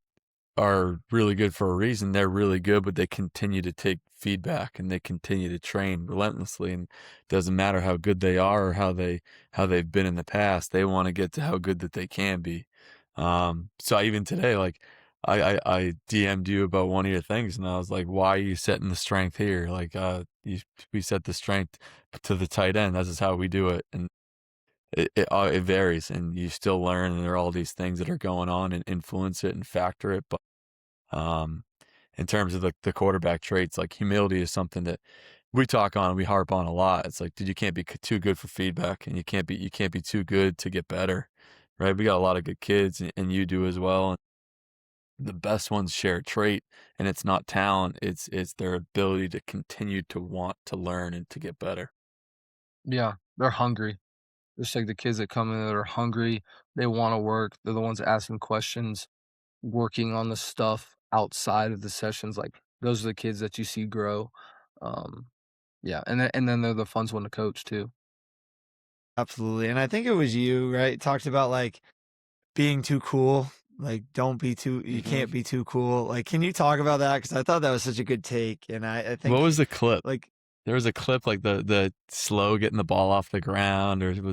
are really good for a reason. They're really good, but they continue to take feedback and they continue to train relentlessly. And it doesn't matter how good they are or how they've been in the past. They want to get to how good that they can be. So even today, like I DM'd you about one of your things, and I was like, "Why are you setting the strength here? Like, we set the strength to the tight end. This is how we do it." And it varies, and you still learn, and there are all these things that are going on and influence it and factor it. But um, in terms of the quarterback traits, like humility is something that we talk on and we harp on a lot. It's like, dude, you can't be too good for feedback, and you can't be too good to get better, right? We got a lot of good kids, and you do as well. And the best ones share a trait, and it's not talent; it's their ability to continue to want to learn and to get better. yeah, they're hungry. Just like the kids that come in that are hungry, they wanna work, they're the ones asking questions, working on the stuff outside of the sessions, like, those are the kids that you see grow. Um, yeah, and then they're the fun one to coach too. Absolutely. And I think it was you, right? Talked about like being too cool. Like, don't be too, you Hmm. can't be too cool. Like, can you talk about that? Because I thought that was such a good take. And I What think, was the clip? like, There was a clip like the slow getting the ball off the ground, or it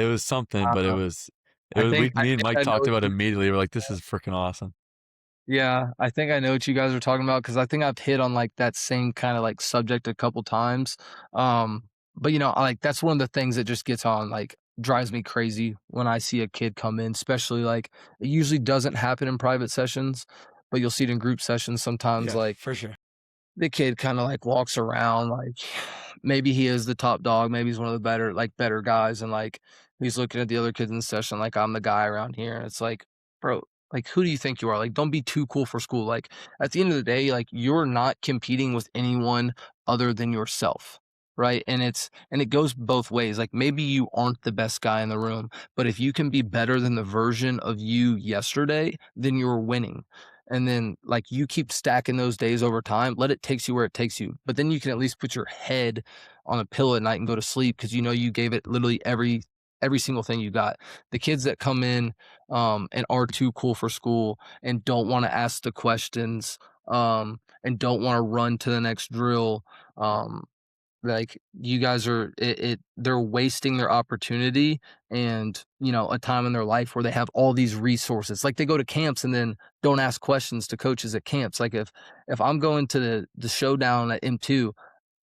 was something, but it Uh, was it I was think we I me and think Mike I know talked what about it you immediately. We're like, this is freaking awesome. Yeah, I think I know what you guys are talking about because I think I've hit on, like, that same kinda, like, subject a couple times. But, that's one of the things that just drives me crazy when I see a kid come in, especially, like, it usually doesn't happen in private sessions, but you'll see it in group sessions sometimes, yeah, like, for sure. the kid kinda, like, walks around, like, maybe he is the top dog, maybe he's one of the better guys, and, like, he's looking at the other kids in the session like, "I'm the guy around here," and it's like, "Bro, like, who do you think you are? Like, don't be too cool for school." Like, at the end of the day, like, you're not competing with anyone other than yourself, right? And it goes both ways, like, maybe you aren't the best guy in the room, but if you can be better than the version of you yesterday, then you're winning. And then, like, you keep stacking those days over time, let it takes you where it takes you, but then you can at least put your head on a pillow at night and go to sleep because you gave it literally every single thing you got. The kids that come in, and are too cool for school and don't wanna ask the questions, and don't wanna run to the next drill, um, like, you guys are they're wasting their opportunity and, a time in their life where they have all these resources. Like, they go to camps and then don't ask questions to coaches at camps. Like, if I'm going to the showdown at M2,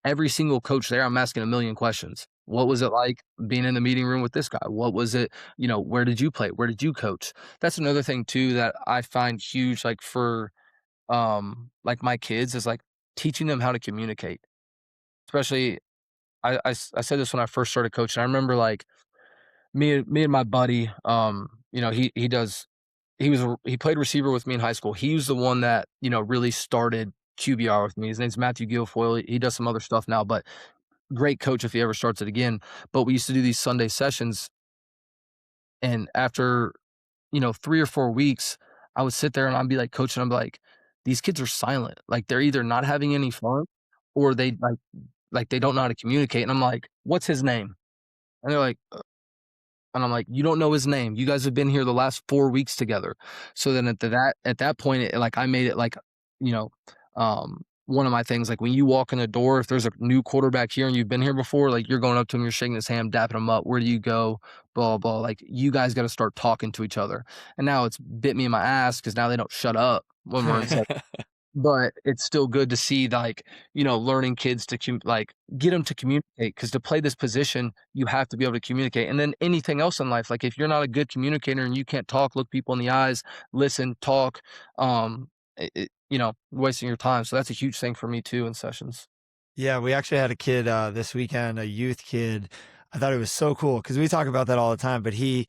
every single coach there, I'm asking a million questions. What was it like being in the meeting room with this guy? What was it, where did you play? Where did you coach? That's another thing too that I find huge, like, for, like, my kids is, like, teaching them how to communicate. Especially I said this when I first started coaching. I remember, like, me and my buddy, you know, he played receiver with me in high school. He was the one that, you know, really started QBR with me. His name's Matthew Guilfoyle. He does some other stuff now, but great coach if he ever starts it again. But we used to do these Sunday sessions, and after, you know, 3 or 4 weeks, I would sit there and I'd be like coaching, I'm like, these kids are silent. Like they're either not having any fun or they like they don't know how to communicate. And I'm like, what's his name? And they're like, and I'm like, you don't know his name. You guys have been here the last 4 weeks together. So then at that point, like I made it like, you know, one of my things, like when you walk in the door, if there's a new quarterback here and you've been here before, like you're going up to him, you're shaking his hand, dapping him up. Where do you go? Blah, blah. Like you guys got to start talking to each other. And now it's bit me in my ass because now they don't shut up when we're in but it's still good to see, like, you know, learning kids to like get them to communicate, because to play this position, you have to be able to communicate. And then anything else in life, like if you're not a good communicator and you can't talk, look people in the eyes, listen, talk, you know, wasting your time. So that's a huge thing for me too in sessions. Yeah, we actually had a kid this weekend, a youth kid. I thought it was so cool because we talk about that all the time, but he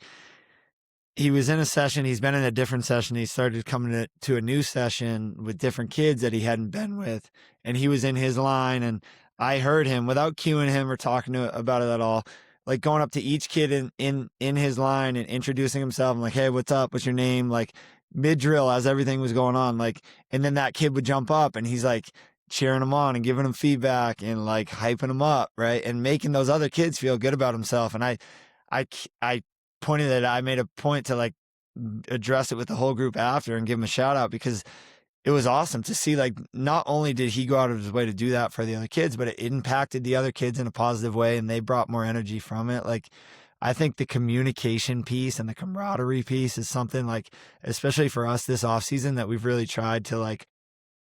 was in a session. He's been in a different session. He started coming to a new session with different kids that he hadn't been with. And he was in his line. And I heard him without cueing him or talking about it at all, like going up to each kid in his line and introducing himself. I'm like, hey, what's up? What's your name? Like mid drill as everything was going on. Like, and then that kid would jump up and he's like cheering him on and giving him feedback and like hyping him up. Right. And making those other kids feel good about himself. And I pointed that I made a point to like address it with the whole group after and give him a shout out, because it was awesome to see, like, not only did he go out of his way to do that for the other kids, but it impacted the other kids in a positive way and they brought more energy from it. Like, I think the communication piece and the camaraderie piece is something, like, especially for us this off season, that we've really tried to like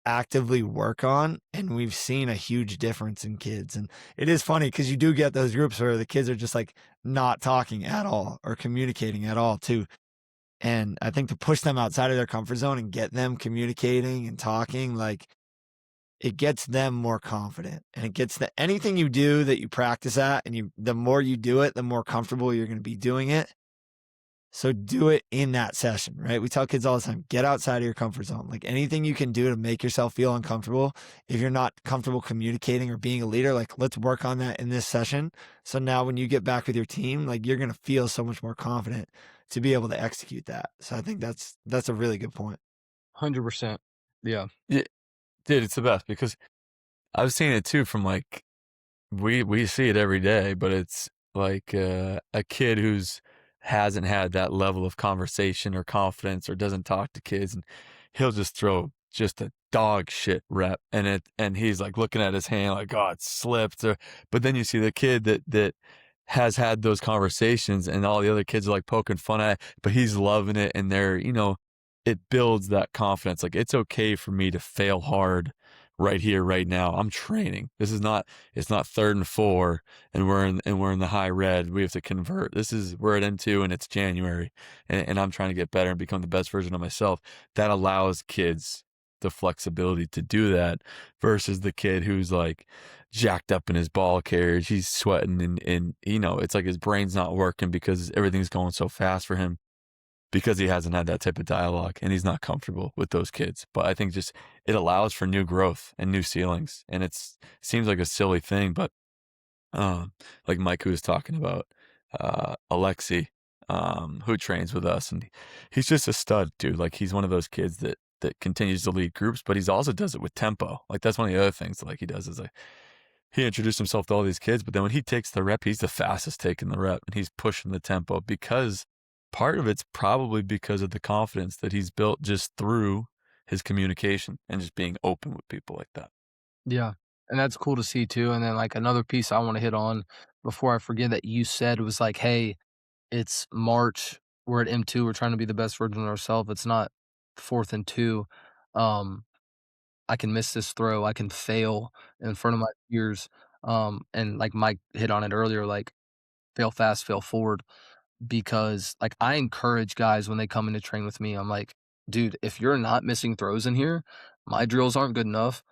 actively work on, and we've seen a huge difference in kids. And it is funny because you do get those groups where the kids are just like not talking at all or communicating at all too. And I think to push them outside of their comfort zone and get them communicating and talking, like, it gets them more confident, and it gets anything you do that you practice at, and the more you do it, the more comfortable you're going to be doing it. So do it in that session, right? We tell kids all the time, get outside of your comfort zone. Like anything you can do to make yourself feel uncomfortable. If you're not comfortable communicating or being a leader, like let's work on that in this session. So now when you get back with your team, like you're going to feel so much more confident to be able to execute that. So I think that's a really good point. 100%. Yeah. Yeah, dude, it's the best because I've seen it too from like, we see it every day, but it's like a kid who's hasn't had that level of conversation or confidence or doesn't talk to kids, and he'll just throw just a dog shit rep, and he's like looking at his hand like, oh, it slipped. But then you see the kid that has had those conversations and all the other kids are like poking fun at it, but he's loving it, and they're, you know, it builds that confidence. Like, it's okay for me to fail hard right here, right now. I'm training. It's not 3rd and 4 and we're in the high red. We have to convert. We're at M2 and it's January, and I'm trying to get better and become the best version of myself. That allows kids the flexibility to do that versus the kid who's like jacked up in his ball carriage. He's sweating and you know, it's like his brain's not working because everything's going so fast for him, because he hasn't had that type of dialogue and he's not comfortable with those kids. But I think just it allows for new growth and new ceilings. And seems like a silly thing, but like Mike, who was talking about, Alexi, who trains with us, and he's just a stud, dude. Like, he's one of those kids that continues to lead groups, but he's also does it with tempo. Like, that's one of the other things that, like, he does is like, he introduced himself to all these kids, but then when he takes the rep, he's the fastest taking the rep and he's pushing the tempo, because part of it's probably because of the confidence that he's built just through his communication and just being open with people like that. Yeah. And that's cool to see too. And then like another piece I want to hit on before I forget that you said was like, hey, it's March. We're at M2. We're trying to be the best version of ourselves. It's not 4th and 2. I can miss this throw. I can fail in front of my peers. And like Mike hit on it earlier, like fail fast, fail forward. Because like I encourage guys when they come in to train with me, I'm like, dude, if you're not missing throws in here, my drills aren't good enough.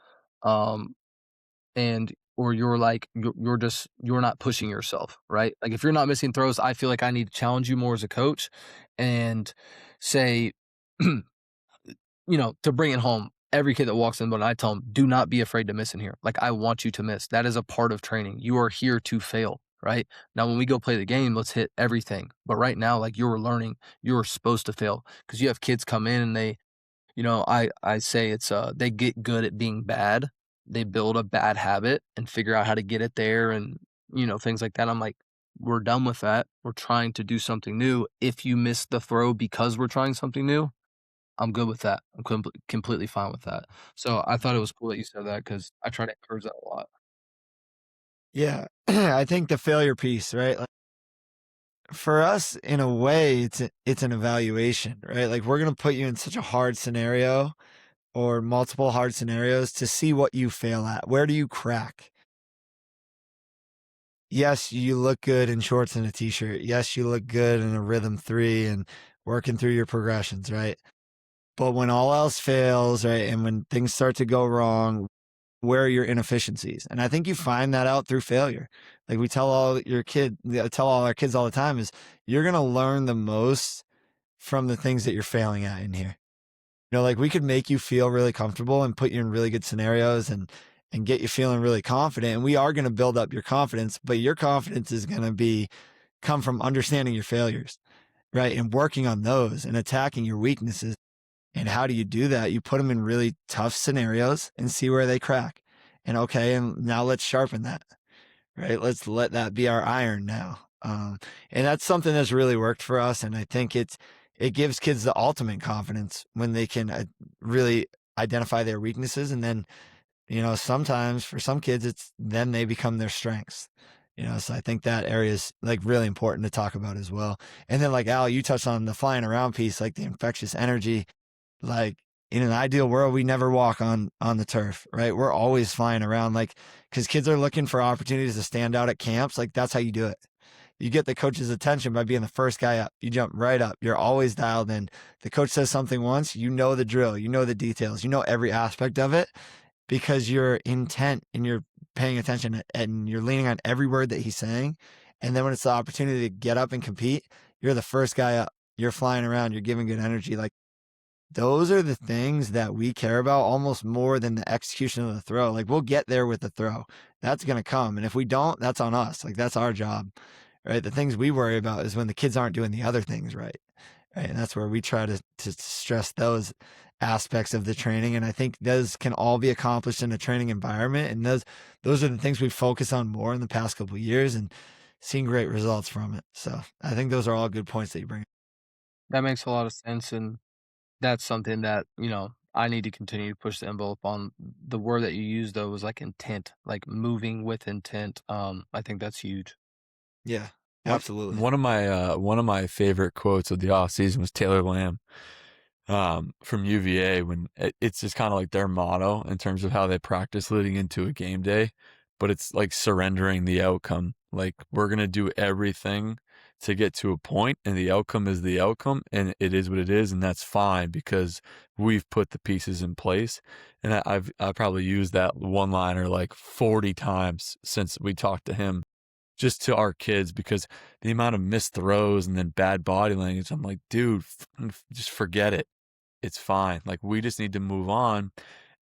And or you're like you're not pushing yourself, right? Like if you're not missing throws, I feel like I need to challenge you more as a coach and say, to bring it home. Every kid that walks in, but I tell them, do not be afraid to miss in here. Like I want you to miss. That is a part of training. You are here to fail, right? Now, when we go play the game, let's hit everything. But right now, like you're learning, you're supposed to fail because you have kids come in and they, I say it's they get good at being bad. They build a bad habit and figure out how to get it there and things like that. I'm like, we're done with that. We're trying to do something new. If you miss the throw because we're trying something new, I'm good with that. I'm completely fine with that. So I thought it was cool that you said that because I try to encourage that a lot. Yeah. I think the failure piece, right? Like, for us, in a way, it's an evaluation, right? Like we're gonna put you in such a hard scenario or multiple hard scenarios to see what you fail at. Where do you crack? Yes, you look good in shorts and a t-shirt. Yes, you look good in a rhythm 3 and working through your progressions, right? But when all else fails, right, and when things start to go wrong, where are your inefficiencies? And I think you find that out through failure. Like we tell all our kids all the time is you're going to learn the most from the things that you're failing at in here. Like we could make you feel really comfortable and put you in really good scenarios and get you feeling really confident. And we are going to build up your confidence, but your confidence is going to come from understanding your failures, right? And working on those and attacking your weaknesses. And how do you do that? You put them in really tough scenarios and see where they crack. And okay, and now let's sharpen that, right? Let's let that be our iron now. And that's something that's really worked for us. And I think it gives kids the ultimate confidence when they can really identify their weaknesses. And then, sometimes for some kids, then they become their strengths. So I think that area is like really important to talk about as well. And then like Al, you touched on the flying around piece, like the infectious energy. Like in an ideal world, we never walk on the turf, right? We're always flying around, like, because kids are looking for opportunities to stand out at camps. Like that's how you do it. You get the coach's attention by being the first guy up. You jump right up. You're always dialed in. The coach says something once, you know the drill, you know the details, you know every aspect of it because you're intent and you're paying attention and you're leaning on every word that he's saying. And then when it's the opportunity to get up and compete, you're the first guy up. You're flying around. You're giving good energy. Like those are the things that we care about almost more than the execution of the throw. Like we'll get there with the throw. That's going to come. And if we don't, that's on us. Like that's our job, right? The things we worry about is when the kids aren't doing the other things right. Right. And that's where we try to stress those aspects of the training. And I think those can all be accomplished in a training environment. And those are the things we focus on more in the past couple of years and seeing great results from it. So I think those are all good points that you bring. That makes a lot of sense. And that's something that, I need to continue to push the envelope on. The word that you used though was like intent, like moving with intent. I think that's huge. Yeah, absolutely. One of my favorite quotes of the off season was Taylor Lamb from UVA when it's just kind of like their motto in terms of how they practice leading into a game day, but it's like surrendering the outcome. Like we're going to do everything to get to a point and the outcome is the outcome and it is what it is. And that's fine because we've put the pieces in place. And I've probably used that one liner like 40 times since we talked to him just to our kids because the amount of missed throws and then bad body language, I'm like, dude, just forget it. It's fine. Like we just need to move on.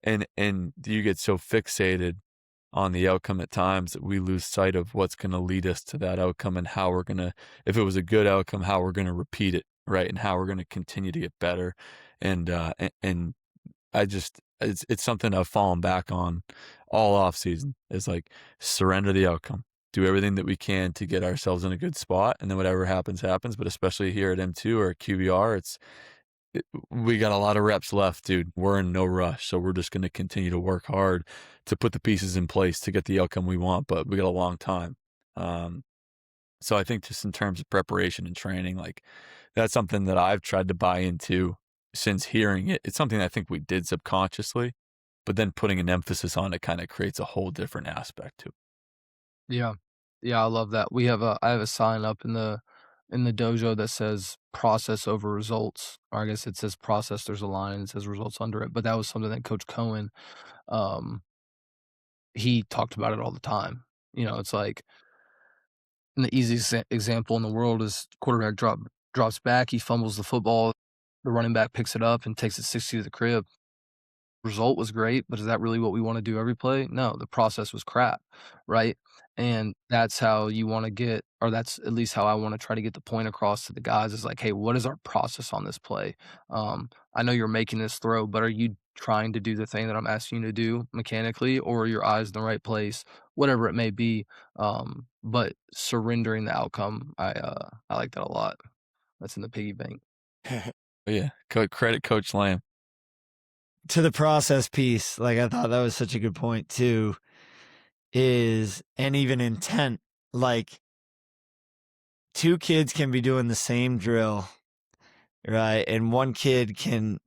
And you get so fixated on the outcome at times that we lose sight of what's going to lead us to that outcome and how we're going to, if it was a good outcome, how we're going to repeat it, right? And how we're going to continue to get better. And I just, it's something I've fallen back on all off season is like surrender the outcome, do everything that we can to get ourselves in a good spot. And then whatever happens, happens. But especially here at M2 or QBR, we got a lot of reps left, dude. We're in no rush. So we're just going to continue to work hard to put the pieces in place to get the outcome we want, but we got a long time. So I think just in terms of preparation and training, like that's something that I've tried to buy into since hearing it. It's something I think we did subconsciously, but then putting an emphasis on it kind of creates a whole different aspect to it. Yeah. Yeah, I love that. I have a sign up in the dojo that says process over results. Or I guess it says process, there's a line and it says results under it. But that was something that Coach Cohen he talked about it all the time. It's like, and the easiest example in the world is quarterback drops back, he fumbles the football, the running back picks it up and takes it 60 to the crib. Result was great, but is that really what we want to do every play? No, the process was crap, right? And that's how you want to get, or that's at least how I want to try to get the point across to the guys is like, hey, what is our process on this play? I know you're making this throw, but are you trying to do the thing that I'm asking you to do mechanically, or are your eyes in the right place? Whatever it may be. But surrendering the outcome, I like that a lot. That's in the piggy bank. Yeah, credit Coach Lamb. To the process piece, like I thought that was such a good point too, and even intent, like two kids can be doing the same drill, right? And one kid can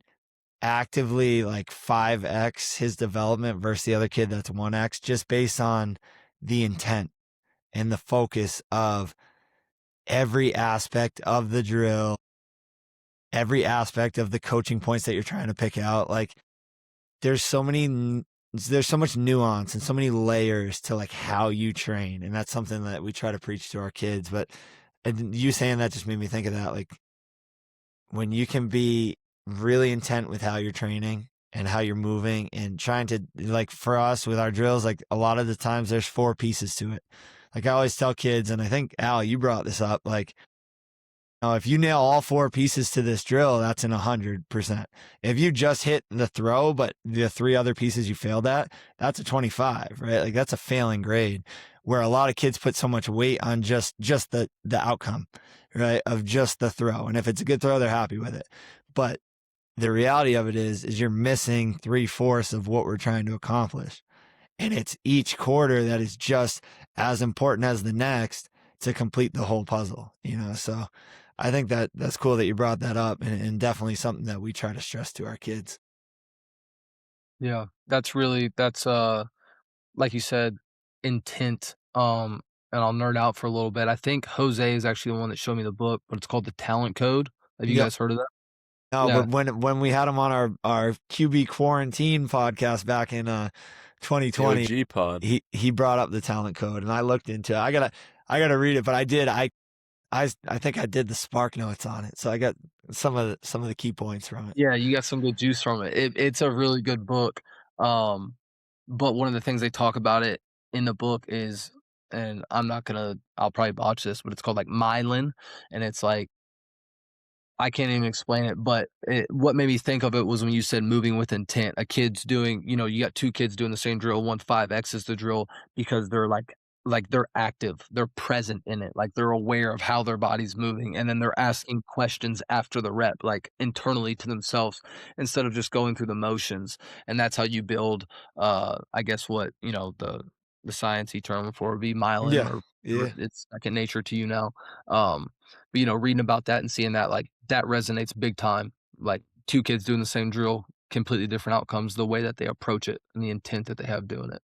actively like 5x his development versus the other kid that's 1x just based on the intent and the focus of every aspect of the drill, every aspect of the coaching points that you're trying to pick out. Like there's so much nuance and so many layers to like how you train. And that's something that we try to preach to our kids. But you saying that just made me think of that. Like when you can be really intent with how you're training and how you're moving and trying to, like for us with our drills, like a lot of the times there's 4 pieces to it. Like I always tell kids, and I think Al, you brought this up, like, if you nail all 4 pieces to this drill, that's an 100%. If you just hit the throw, but the 3 other pieces you failed at, that's a 25, right? Like that's a failing grade, where a lot of kids put so much weight on just the outcome, right? Of just the throw. And if it's a good throw, they're happy with it. But the reality of it is you're missing 3/4 of what we're trying to accomplish. And it's each quarter that is just as important as the next to complete the whole puzzle, So I think that's cool that you brought that up, and definitely something that we try to stress to our kids. Yeah, that's like you said, intent. And I'll nerd out for a little bit. I think Jose is actually the one that showed me the book, but it's called The Talent Code. Have you guys heard of that? No, Yeah. but when we had him on our QB quarantine podcast back in 2020, OG pod. he brought up the talent code, and I looked into it. I gotta read it, but I think I did the Spark Notes on it, so I got some of the key points from it. Yeah, you got some good juice from it. It's a really good book. But one of the things they talk about it in the book is, and I'll probably botch this, but it's called like myelin, and it's like, I can't even explain it, but what made me think of it was when you said moving with intent. A kid's doing, you got 2 kids doing the same drill. One 5X's the drill because they're like they're active, they're present in it, like they're aware of how their body's moving, and then they're asking questions after the rep, like internally to themselves, instead of just going through the motions. And that's how you build, I guess what the sciencey term for it would be myelin, or it's second nature to you now. But reading about that and seeing that, like, that resonates big time. Like 2 kids doing the same drill, completely different outcomes, the way that they approach it and the intent that they have doing it.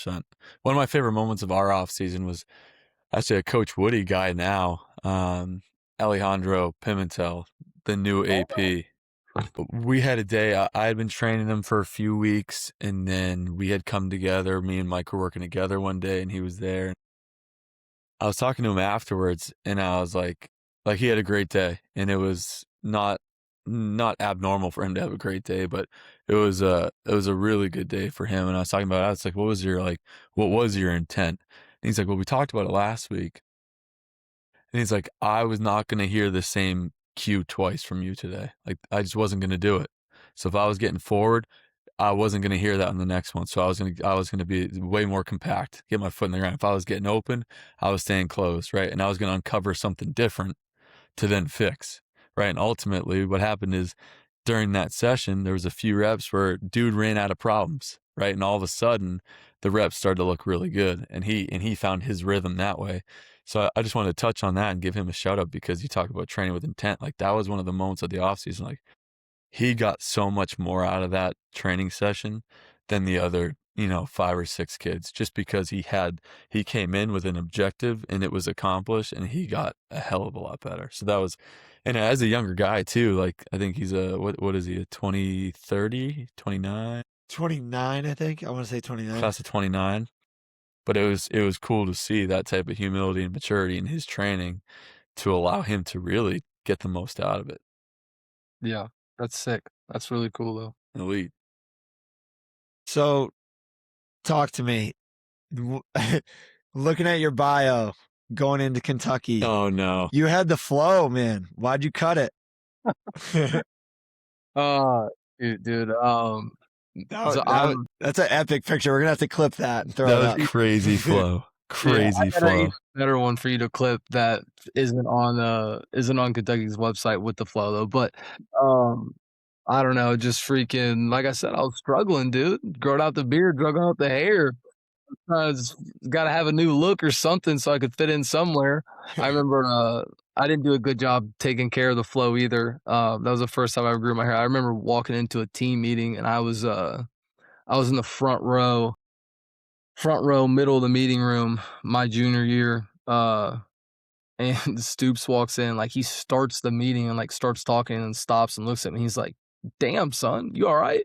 One of my favorite moments of our off season was actually a Coach Woody guy now, Alejandro Pimentel, the new AP. We had a day, I had been training him for a few weeks, and then we had come together, me and Mike were working together one day, and he was there. I was talking to him afterwards, and I was like he had a great day, and it was not abnormal for him to have a great day, but it was a really good day for him. And I was talking about, I was like, what was your intent? And he's like, well, we talked about it last week. And he's like, I was not going to hear the same cue twice from you today. Like, I just wasn't going to do it. So if I was getting forward, I wasn't going to hear that on the next one. So I was going to be way more compact, get my foot in the ground. If I was getting open, I was staying closed, right? And I was going to uncover something different to then fix, right? And ultimately what happened is, during that session, there was a few reps where dude ran out of problems, right? And all of a sudden the reps started to look really good, and he found his rhythm that way. So I just wanted to touch on that and give him a shout out, because you talk about training with intent. Like, that was one of the moments of the off season. Like, he got so much more out of that training session than the other, 5 or 6 kids, just because he came in with an objective and it was accomplished, and he got a hell of a lot better. So that was, and as a younger guy too, like, I think he's what is he, a 29? 29, I think. I want to say 29. Class of 29. But it was cool to see that type of humility and maturity in his training to allow him to really get the most out of it. Yeah, that's sick. That's really cool though. Elite. So, talk to me. Looking at your bio, going into Kentucky. Oh no. You had the flow, man. Why'd you cut it? Dude, that's an epic picture. We're gonna have to clip that and throw That it was up. crazy flow. Crazy I got flow. a better one for you to clip that isn't on Kentucky's website with the flow though. But I don't know, just freaking like I said, I was struggling, dude. Growing out the beard, drugging out the hair. Got to have a new look or something so I could fit in somewhere. I remember I didn't do a good job taking care of the flow either. That was the first time I ever grew my hair. I remember walking into a team meeting and I was in the front row, middle of the meeting room my junior year. And Stoops walks in, like he starts the meeting and like starts talking and stops and looks at me. He's like, "Damn, son, you all right?"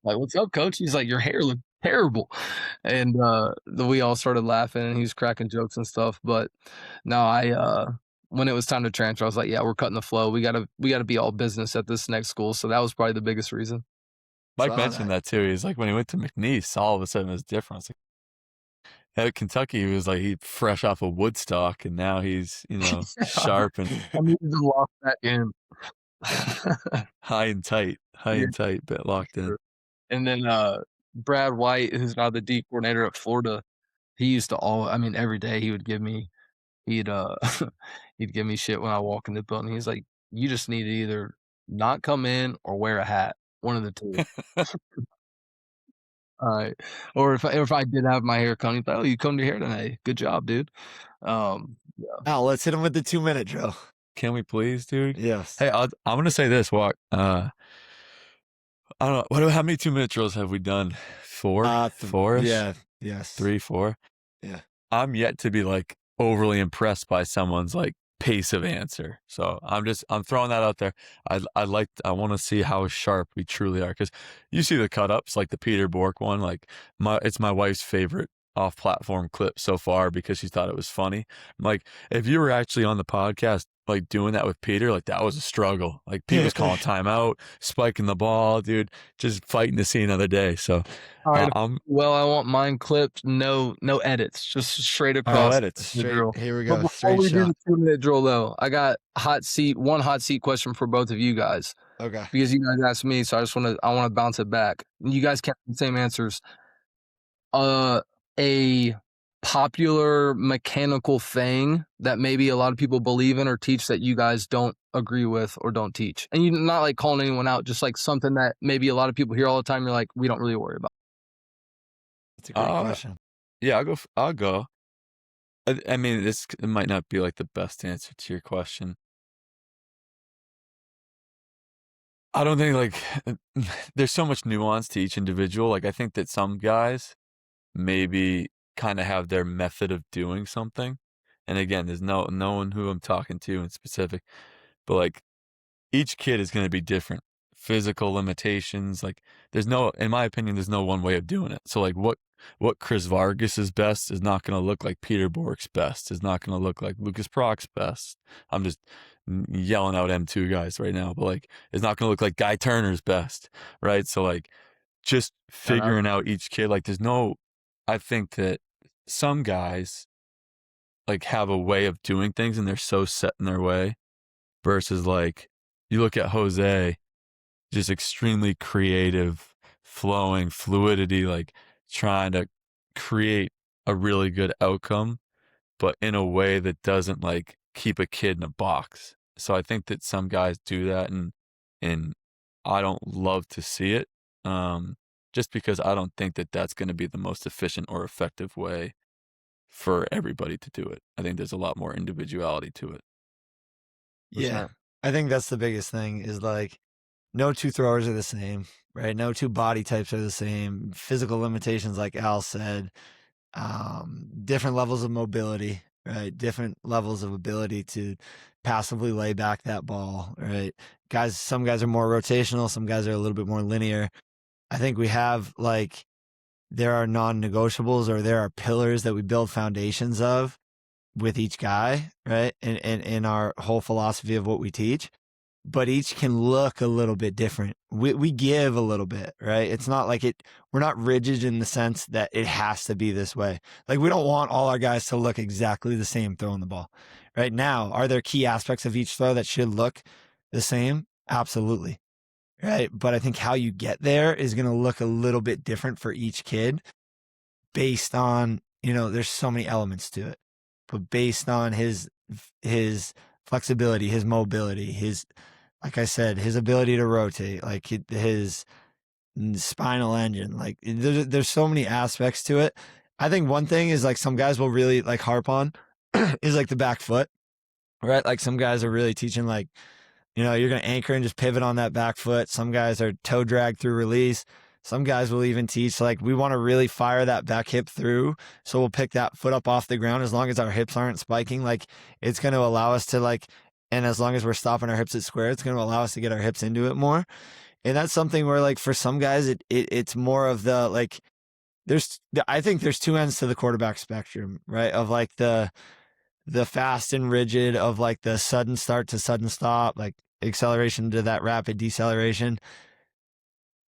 Like, "What's up, coach?" He's like, "Your hair looked terrible." And we all started laughing and he was cracking jokes and stuff. But no, when it was time to transfer, I was like, "Yeah, we're cutting the flow. We gotta be all business at this next school." So that was probably the biggest reason. Mike mentioned that too. He's like, when he went to McNeese, all of a sudden it was different. I was like, at Kentucky, he was like, he fresh off of Woodstock, and now he's, sharp and I need to lock that in. high and tight, but locked in. And then Brad White, who's now the D coordinator at Florida, he used to every day he would give me, he'd give me shit when I walk in the building. He's like, "You just need to either not come in or wear a hat, one of the two." Or if I did have my hair cut, he'd be like, "Oh, you combed your hair today. Good job, dude." Yeah. Now let's hit him with the 2-minute drill. Can we please, dude? Yes. Hey, I'm gonna say this, Walk. I don't know. How many 2-minute drills have we done? 4? 4? Yeah. Yes. 3, 4? Yeah. I'm yet to be like overly impressed by someone's like pace of answer. So I'm throwing that out there. I want to see how sharp we truly are, because you see the cut ups, like the Peter Bork one, like it's my wife's favorite off-platform clip so far because she thought it was funny. Like, if you were actually on the podcast like doing that with Peter, like that was a struggle. Like, people's calling timeout, spiking the ball, dude, just fighting to see another day. So all right, I want mine clipped, no edits, just straight across. No edits. Drill. Here we go. But before we do the 2-minute drill though, I got one hot seat question for both of you guys. Okay. Because you guys asked me, so I want to bounce it back. You guys can't have the same answers. A popular mechanical thing that maybe a lot of people believe in or teach that you guys don't agree with or don't teach, and you're not like calling anyone out, just like something that maybe a lot of people hear all the time. You're like, we don't really worry about. That's a great question. Yeah, I'll go. I mean, it might not be like the best answer to your question. I don't think like there's so much nuance to each individual. Like, I think that some guys maybe kind of have their method of doing something. And again, there's no one who I'm talking to in specific, but like each kid is going to be different. Physical limitations, like in my opinion, there's no one way of doing it. So like what Chris Vargas is best is not going to look like Peter Bork's best, is not going to look like Lucas Proc's best. I'm just yelling out M2 guys right now, but like it's not going to look like Guy Turner's best, right? So like just figuring out each kid, like I think that some guys like have a way of doing things and they're so set in their way, versus like you look at Jose, just extremely creative, flowing, fluidity, like trying to create a really good outcome, but in a way that doesn't like keep a kid in a box. So I think that some guys do that, and I don't love to see it. Just because I don't think that that's going to be the most efficient or effective way for everybody to do it. I think there's a lot more individuality to it. Yeah. I think that's the biggest thing is like no two throwers are the same, right? No two body types are the same. Physical limitations, like Al said, different levels of mobility, right? Different levels of ability to passively lay back that ball, right? Some guys are more rotational, some guys are a little bit more linear. I think we have like, there are non-negotiables, or there are pillars that we build foundations of with each guy, right? And in our whole philosophy of what we teach, but each can look a little bit different. We give a little bit, right? It's not like we're not rigid in the sense that it has to be this way. Like, we don't want all our guys to look exactly the same throwing the ball. Right now, are there key aspects of each throw that should look the same? Absolutely. Right. But I think how you get there is going to look a little bit different for each kid based on, there's so many elements to it, but based on his flexibility, his mobility, like I said, his ability to rotate, like his spinal engine, like there's so many aspects to it. I think one thing is, like, some guys will really like harp on is like the back foot, right? Like, some guys are really teaching, like, you're going to anchor and just pivot on that back foot. Some guys are toe drag through release. Some guys will even teach, like, we want to really fire that back hip through. So we'll pick that foot up off the ground. As long as our hips aren't spiking, like, it's going to allow us to, like, and as long as we're stopping our hips at square, it's going to allow us to get our hips into it more. And that's something where, like, for some guys, it's more of the, like, I think there's two ends to the quarterback spectrum, right? Of like the fast and rigid, of like the sudden start to sudden stop, like acceleration to that rapid deceleration.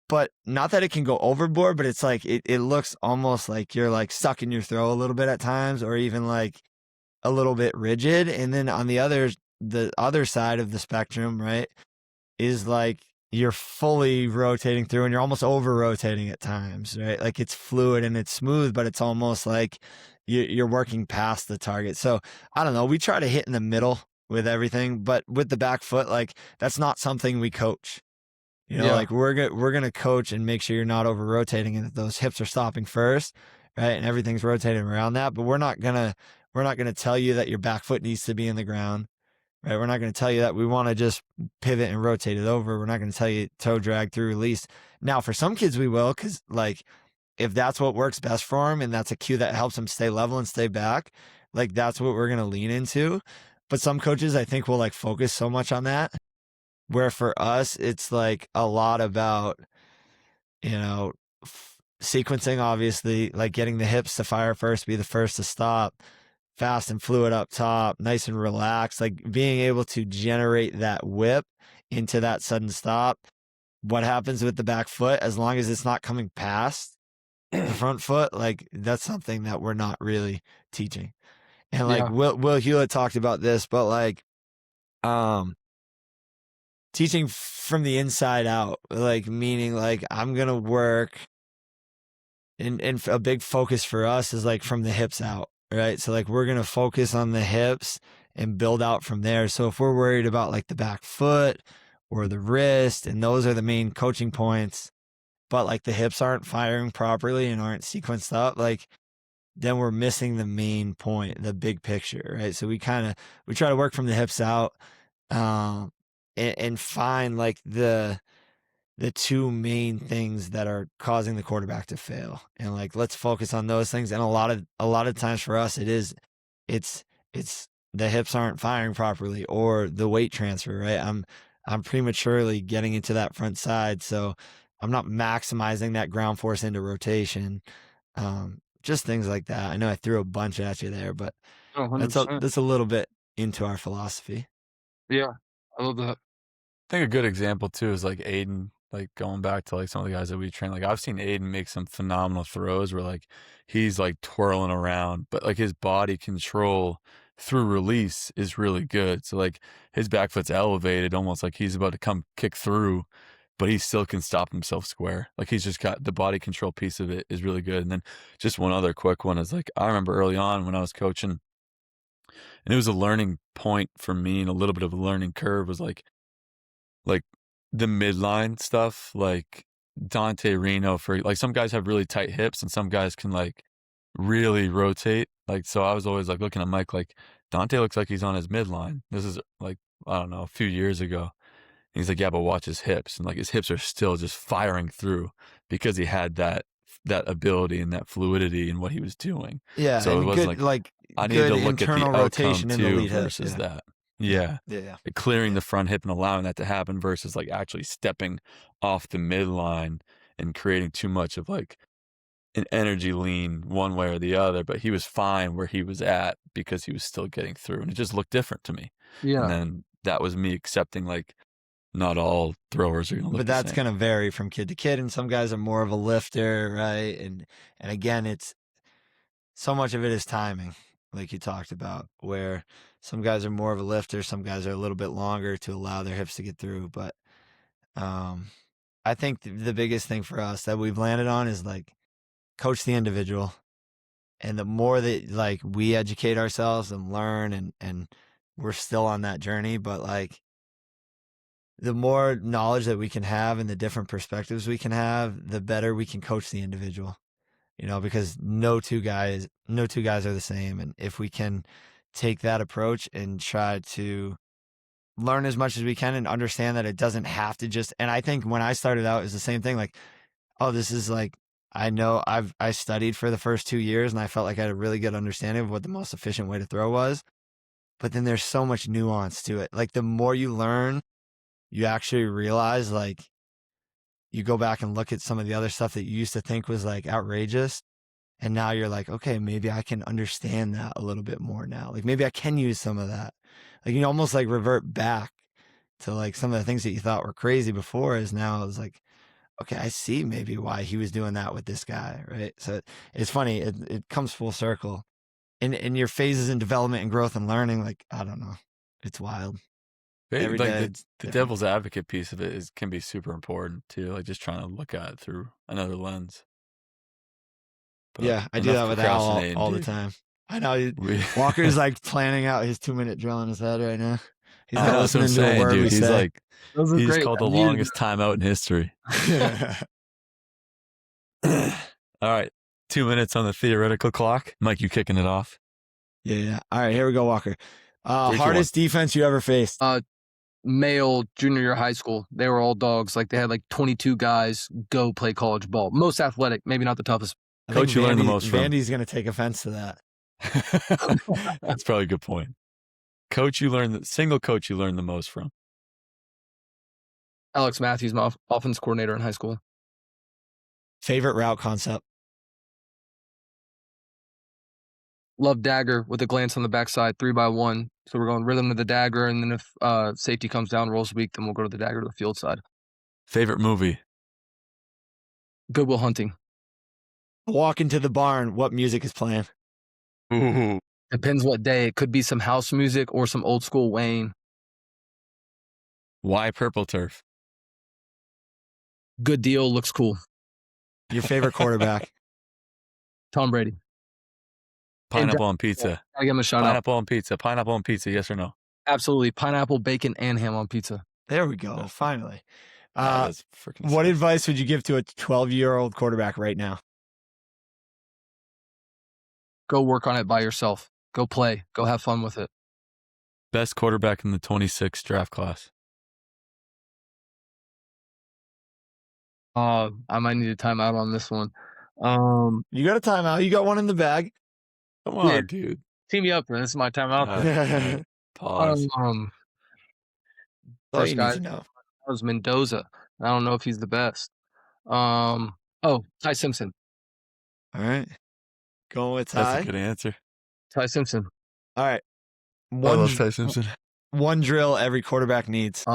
But not that it can go overboard, but it's like, it looks almost like you're like stuck in your throw a little bit at times, or even like a little bit rigid. And then on the other side of the spectrum, right, is like you're fully rotating through and you're almost over rotating at times, right? Like, it's fluid and it's smooth, but it's almost like you're working past the target. So I don't know. We try to hit in the middle with everything, but with the back foot, like, that's not something we coach. Like, we're going to coach and make sure you're not over rotating and that those hips are stopping first, right? And everything's rotating around that, but we're not going to tell you that your back foot needs to be in the ground, right? We're not going to tell you that we want to just pivot and rotate it over. We're not going to tell you toe drag through release. Now, for some kids we will, because, like, if that's what works best for them and that's a cue that helps them stay level and stay back, like, that's what we're going to lean into. But some coaches, I think, will like focus so much on that, where for us, it's like a lot about, sequencing, obviously, like getting the hips to fire first, be the first to stop, fast and fluid up top, nice and relaxed, like being able to generate that whip into that sudden stop. What happens with the back foot, as long as it's not coming past the front foot, like, that's something that we're not really teaching. And like Will Hewlett talked about this, but like teaching from the inside out, like, meaning like I'm gonna work, and a big focus for us is like from the hips out, right? So like, we're gonna focus on the hips and build out from there. So if we're worried about like the back foot or the wrist, and those are the main coaching points, but like the hips aren't firing properly and aren't sequenced up, like, then we're missing the main point, the big picture, right? So we try to work from the hips out, and find like the two main things that are causing the quarterback to fail, and like, let's focus on those things. And a lot of times for us, it's the hips aren't firing properly, or the weight transfer, right? I'm prematurely getting into that front side, so I'm not maximizing that ground force into rotation. Just things like that. I know I threw a bunch at you there, but that's a little bit into our philosophy. Yeah, I love that. I think a good example too is like Aiden, like going back to like some of the guys that we train. Like, I've seen Aiden make some phenomenal throws where like he's like twirling around, but like his body control through release is really good. So like his back foot's elevated, almost like he's about to come kick through, but he still can stop himself square. Like, he's just got the body control piece of it is really good. And then just one other quick one is like, I remember early on when I was coaching, and it was a learning point for me and a little bit of a learning curve, was like the midline stuff, like Dante Reno, for like, some guys have really tight hips and some guys can like really rotate. Like, so I was always like looking at Mike, like, Dante looks like he's on his midline. This is like, I don't know, a few years ago. He's like, yeah, but watch his hips. And like, his hips are still just firing through because he had that ability and that fluidity in what he was doing. Yeah. So it was good, like, like, I need to look at the outcome rotation in the too lead hips, versus that. Yeah. Yeah. Clearing the front hip and allowing that to happen versus like actually stepping off the midline and creating too much of like an energy lean one way or the other. But he was fine where he was at because he was still getting through, and it just looked different to me. Yeah. And then that was me accepting like not all throwers are going to look But the that's same. going to vary from kid to kid, and some guys are more of a lifter, right? And again, it's so much of it is timing, like you talked about, where some guys are more of a lifter, some guys are a little bit longer to allow their hips to get through. But I think the biggest thing for us that we've landed on is like coach the individual. And the more that like we educate ourselves and learn and we're still on that journey, but like the more knowledge that we can have and the different perspectives we can have, the better we can coach the individual. Because no two guys are the same. And if we can take that approach and try to learn as much as we can and understand that it doesn't have to just, and I think when I started out, it was the same thing. Like, oh, this is like, I know I studied for the first 2 years and I felt like I had a really good understanding of what the most efficient way to throw was. But then there's so much nuance to it. Like the more you learn, you actually realize like you go back and look at some of the other stuff that you used to think was like outrageous. And now you're like, okay, maybe I can understand that a little bit more now. Like maybe I can use some of that. Like you almost like revert back to like some of the things that you thought were crazy before is now it's like, okay, I see maybe why he was doing that with this guy, right? So it's funny. It comes full circle. In your phases in development and growth and learning, like, I don't know. It's wild. Every Like day the it's different. devil's advocate piece of it can be super important too. Like just trying to look at it through another lens. But Yeah, I do that with Al all the dude. time. I know Walker's like planning out his 2-minute drill in his head right now. He's I not know, that's what I'm listening to a saying, word dude. we He's say. like, he's called the longest timeout in history. All right, 2 minutes on the theoretical clock. Mike, you kicking it off? Yeah. All right, here we go, Walker. Hardest defense you ever faced? Male junior year high school. They were all dogs. Like they had like 22 guys go play college ball. Most athletic, maybe not the toughest. Coach you learned the most from. Vandy's going to take offense to that. That's probably a good point. Single coach you learned the most from. Alex Matthews, my offense coordinator in high school. Favorite route concept? Love dagger with a glance on the backside, 3x1. So we're going rhythm to the dagger, and then if safety comes down, rolls weak, then we'll go to the dagger to the field side. Favorite movie? Good Will Hunting. Walk into the barn, what music is playing? Ooh. Depends what day. It could be some house music or some old school Wayne. Why purple turf? Good deal, looks cool. Your favorite quarterback? Tom Brady. Pineapple on pizza. I give him a shout out. Pineapple on pizza. Pineapple on pizza, yes or no? Absolutely. Pineapple, bacon, and ham on pizza. There we go. Finally. That's freaking what advice would you give to a 12-year-old quarterback right now? Go work on it by yourself. Go play. Go have fun with it. Best quarterback in the 26 draft class? I might need a timeout on this one. You got a timeout. You got one in the bag. Come on, dude. Team me up, man. This is my timeout. Pause. First guy was Mendoza. I don't know if he's the best. Ty Simpson. All right. Going with Ty. That's a good answer. Ty Simpson. All right. I love Ty Simpson. One drill every quarterback needs.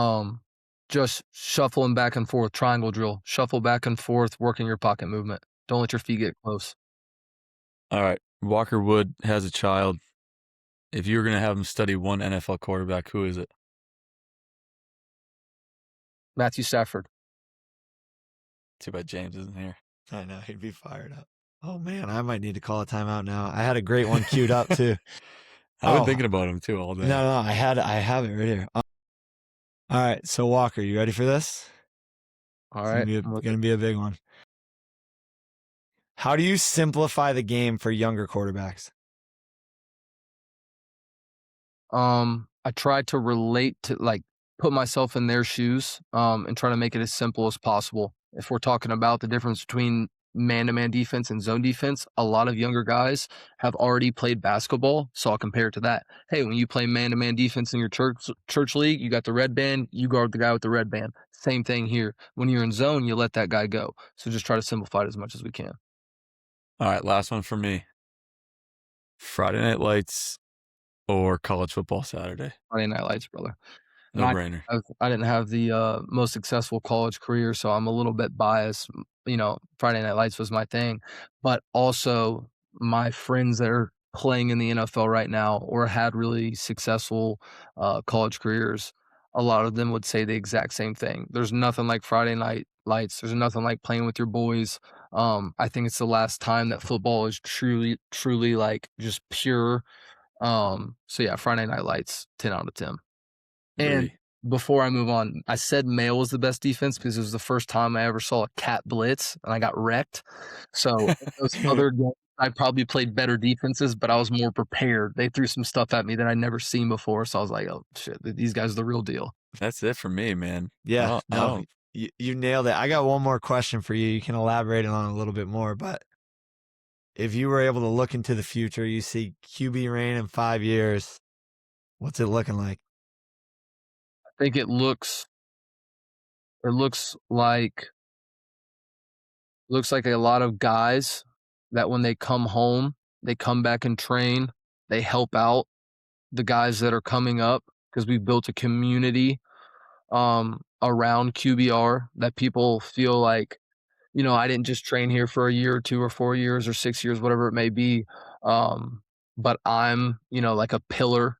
Just shuffling back and forth, triangle drill. Shuffle back and forth, working your pocket movement. Don't let your feet get close. All right. Walker Wood has a child. If you were going to have him study one NFL quarterback, who is it? Matthew Stafford. Too bad James isn't here. I know. He'd be fired up. Oh, man. I might need to call a timeout now. I had a great one queued up, too. I've been thinking about him, too, all day. No. I have it right here. All right. So, Walker, you ready for this? All right. It's going to be a big one. How do you simplify the game for younger quarterbacks? I try to relate to, like, put myself in their shoes, and try to make it as simple as possible. If we're talking about the difference between man-to-man defense and zone defense, a lot of younger guys have already played basketball, so I'll compare it to that. Hey, when you play man-to-man defense in your church league, you got the red band, you guard the guy with the red band. Same thing here. When you're in zone, you let that guy go. So just try to simplify it as much as we can. All right, last one for me. Friday Night Lights or college football Saturday? Friday Night Lights, brother. No brainer. I didn't have the most successful college career, so I'm a little bit biased. Friday Night Lights was my thing, but also my friends that are playing in the NFL right now or had really successful college careers, a lot of them would say the exact same thing. There's nothing like Friday Night Lights. There's nothing like playing with your boys. I think it's the last time that football is truly like just pure. So yeah, Friday Night Lights, 10 out of 10. And before I move on, I said male was the best defense because it was the first time I ever saw a cat blitz and I got wrecked. So those other games, I probably played better defenses, but I was more prepared. They threw some stuff at me that I'd never seen before. So I was like, oh shit, these guys are the real deal. That's it for me, man. Yeah, you nailed it. I got one more question for you. You can elaborate on it a little bit more, but if you were able to look into the future, you see QB reign in 5 years, what's it looking like? I think it looks like a lot of guys that when they come home, they come back and train, they help out the guys that are coming up because we built a community around QBR that people feel like, I didn't just train here for a year or 2 or 4 years or 6 years, whatever it may be. But I'm, like a pillar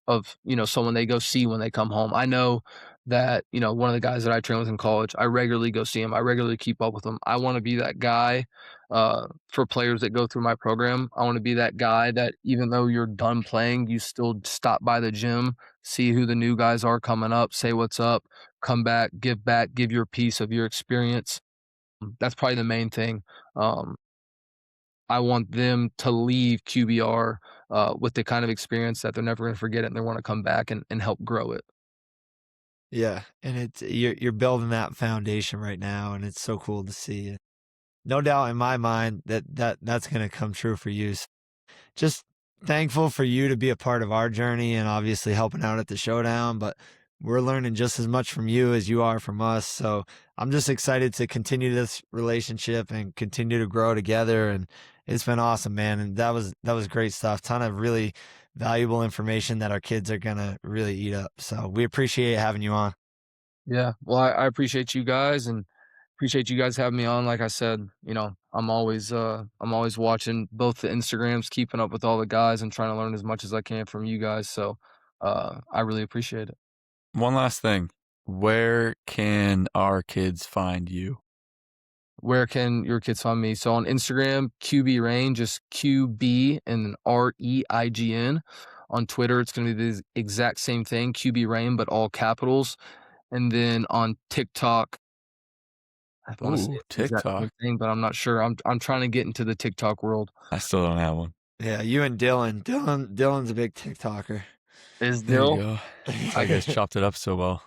of, someone they go see when they come home. I know that, one of the guys that I train with in college, I regularly go see him. I regularly keep up with him. I want to be that guy for players that go through my program. I want to be that guy that even though you're done playing, you still stop by the gym, see who the new guys are coming up, say what's up, come back, give your piece of your experience. That's probably the main thing. I want them to leave QBR with the kind of experience that they're never going to forget it and they want to come back and help grow it. Yeah, and you're building that foundation right now, and it's so cool to see. No doubt in my mind that's going to come true for you. Just thankful for you to be a part of our journey and obviously helping out at the showdown, but we're learning just as much from you as you are from us. So I'm just excited to continue this relationship and continue to grow together. And it's been awesome, man. And that was great stuff. Ton of really valuable information that our kids are going to really eat up. So we appreciate having you on. Yeah. Well, I appreciate you guys and appreciate you guys having me on. Like I said, I'm always watching both the Instagrams, keeping up with all the guys and trying to learn as much as I can from you guys. So I really appreciate it. One last thing. Where can our kids find you? Where can your kids find me? So on Instagram, QB Reign, just QB and then REIGN. On Twitter, it's going to be the exact same thing, QB Reign, but all capitals. And then on TikTok, I want to say TikTok thing, but I'm not sure. I'm trying to get into the TikTok world. I still don't have one. Yeah, you and Dylan's a big TikToker. Is There Dill? you go. I guess chopped it up so well.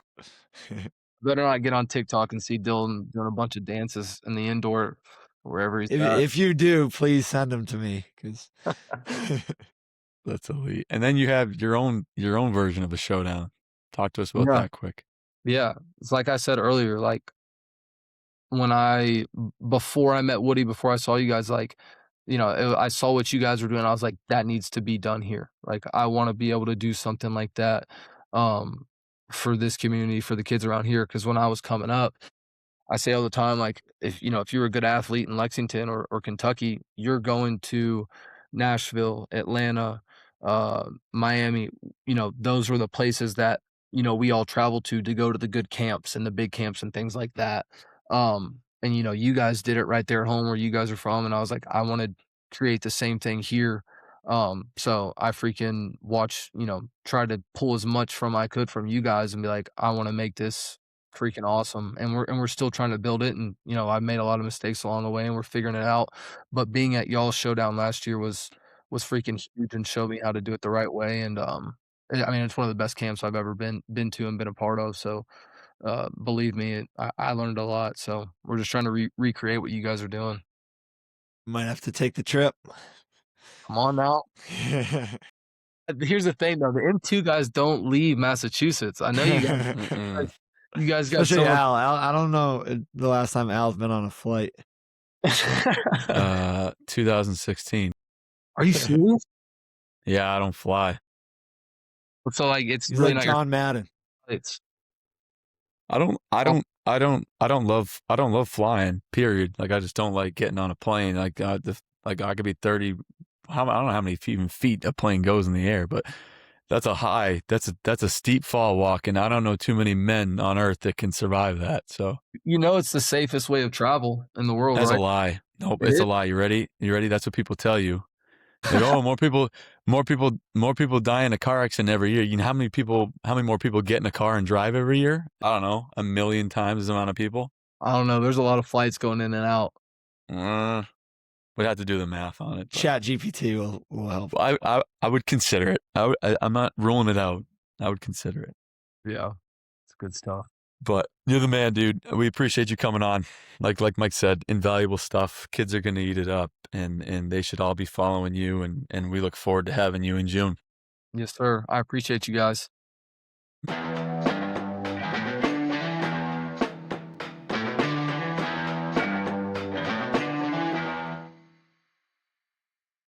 Better not get on TikTok and see Dylan doing a bunch of dances in the indoor, wherever he's at. If you do, please send them to me because that's elite. And then you have your own version of the showdown. Talk to us about that quick. Yeah, it's like I said earlier. Like before I met Woody, before I saw you guys, like I saw what you guys were doing. I was like, that needs to be done here. Like, I want to be able to do something like that for this community, for the kids around here. Because when I was coming up, I say all the time, like, if you're a good athlete in Lexington or Kentucky, you're going to Nashville, Atlanta, Miami. Those were the places that, we all traveled to go to the good camps and the big camps and things like that. And you guys did it right there at home where you guys are from. And I was like, I want to create the same thing here. So I freaking try to pull as much from I could from you guys and be like, I want to make this freaking awesome. And we're still trying to build it. And, I've made a lot of mistakes along the way and we're figuring it out. But being at y'all's showdown last year was freaking huge and showed me how to do it the right way. And, it's one of the best camps I've ever been to and been a part of. So, believe me, I learned a lot. So we're just trying to recreate what you guys are doing. Might have to take the trip. Come on now. Here's the thing, though. The M2 guys don't leave Massachusetts. I know you guys. You guys got Especially so much. Al. I don't know the last time Al's been on a flight. 2016. Are you serious? Yeah, I don't fly. So like, it's He's really like not John Madden. It's I don't love flying, period. Like, I just don't like getting on a plane. Like, I could be 30, I don't know how many feet a plane goes in the air, but that's a high, that's a steep fall walk. And I don't know too many men on earth that can survive that. So, it's the safest way of travel in the world, that's right? a lie. Nope. It It's is? a lie. You ready? That's what people tell you. Like, oh, more people die in a car accident every year. You know how many more people get in a car and drive every year? I don't know, 1,000,000 times the amount of people. I don't know. There's a lot of flights going in and out. We'd have to do the math on it. Chat GPT will help. I would consider it. I'm not ruling it out. I would consider it. Yeah, it's good stuff. But you're the man, dude. We appreciate you coming on. Like Mike said, invaluable stuff. Kids are going to eat it up, and they should all be following you, and we look forward to having you in June. Yes, sir. I appreciate you guys.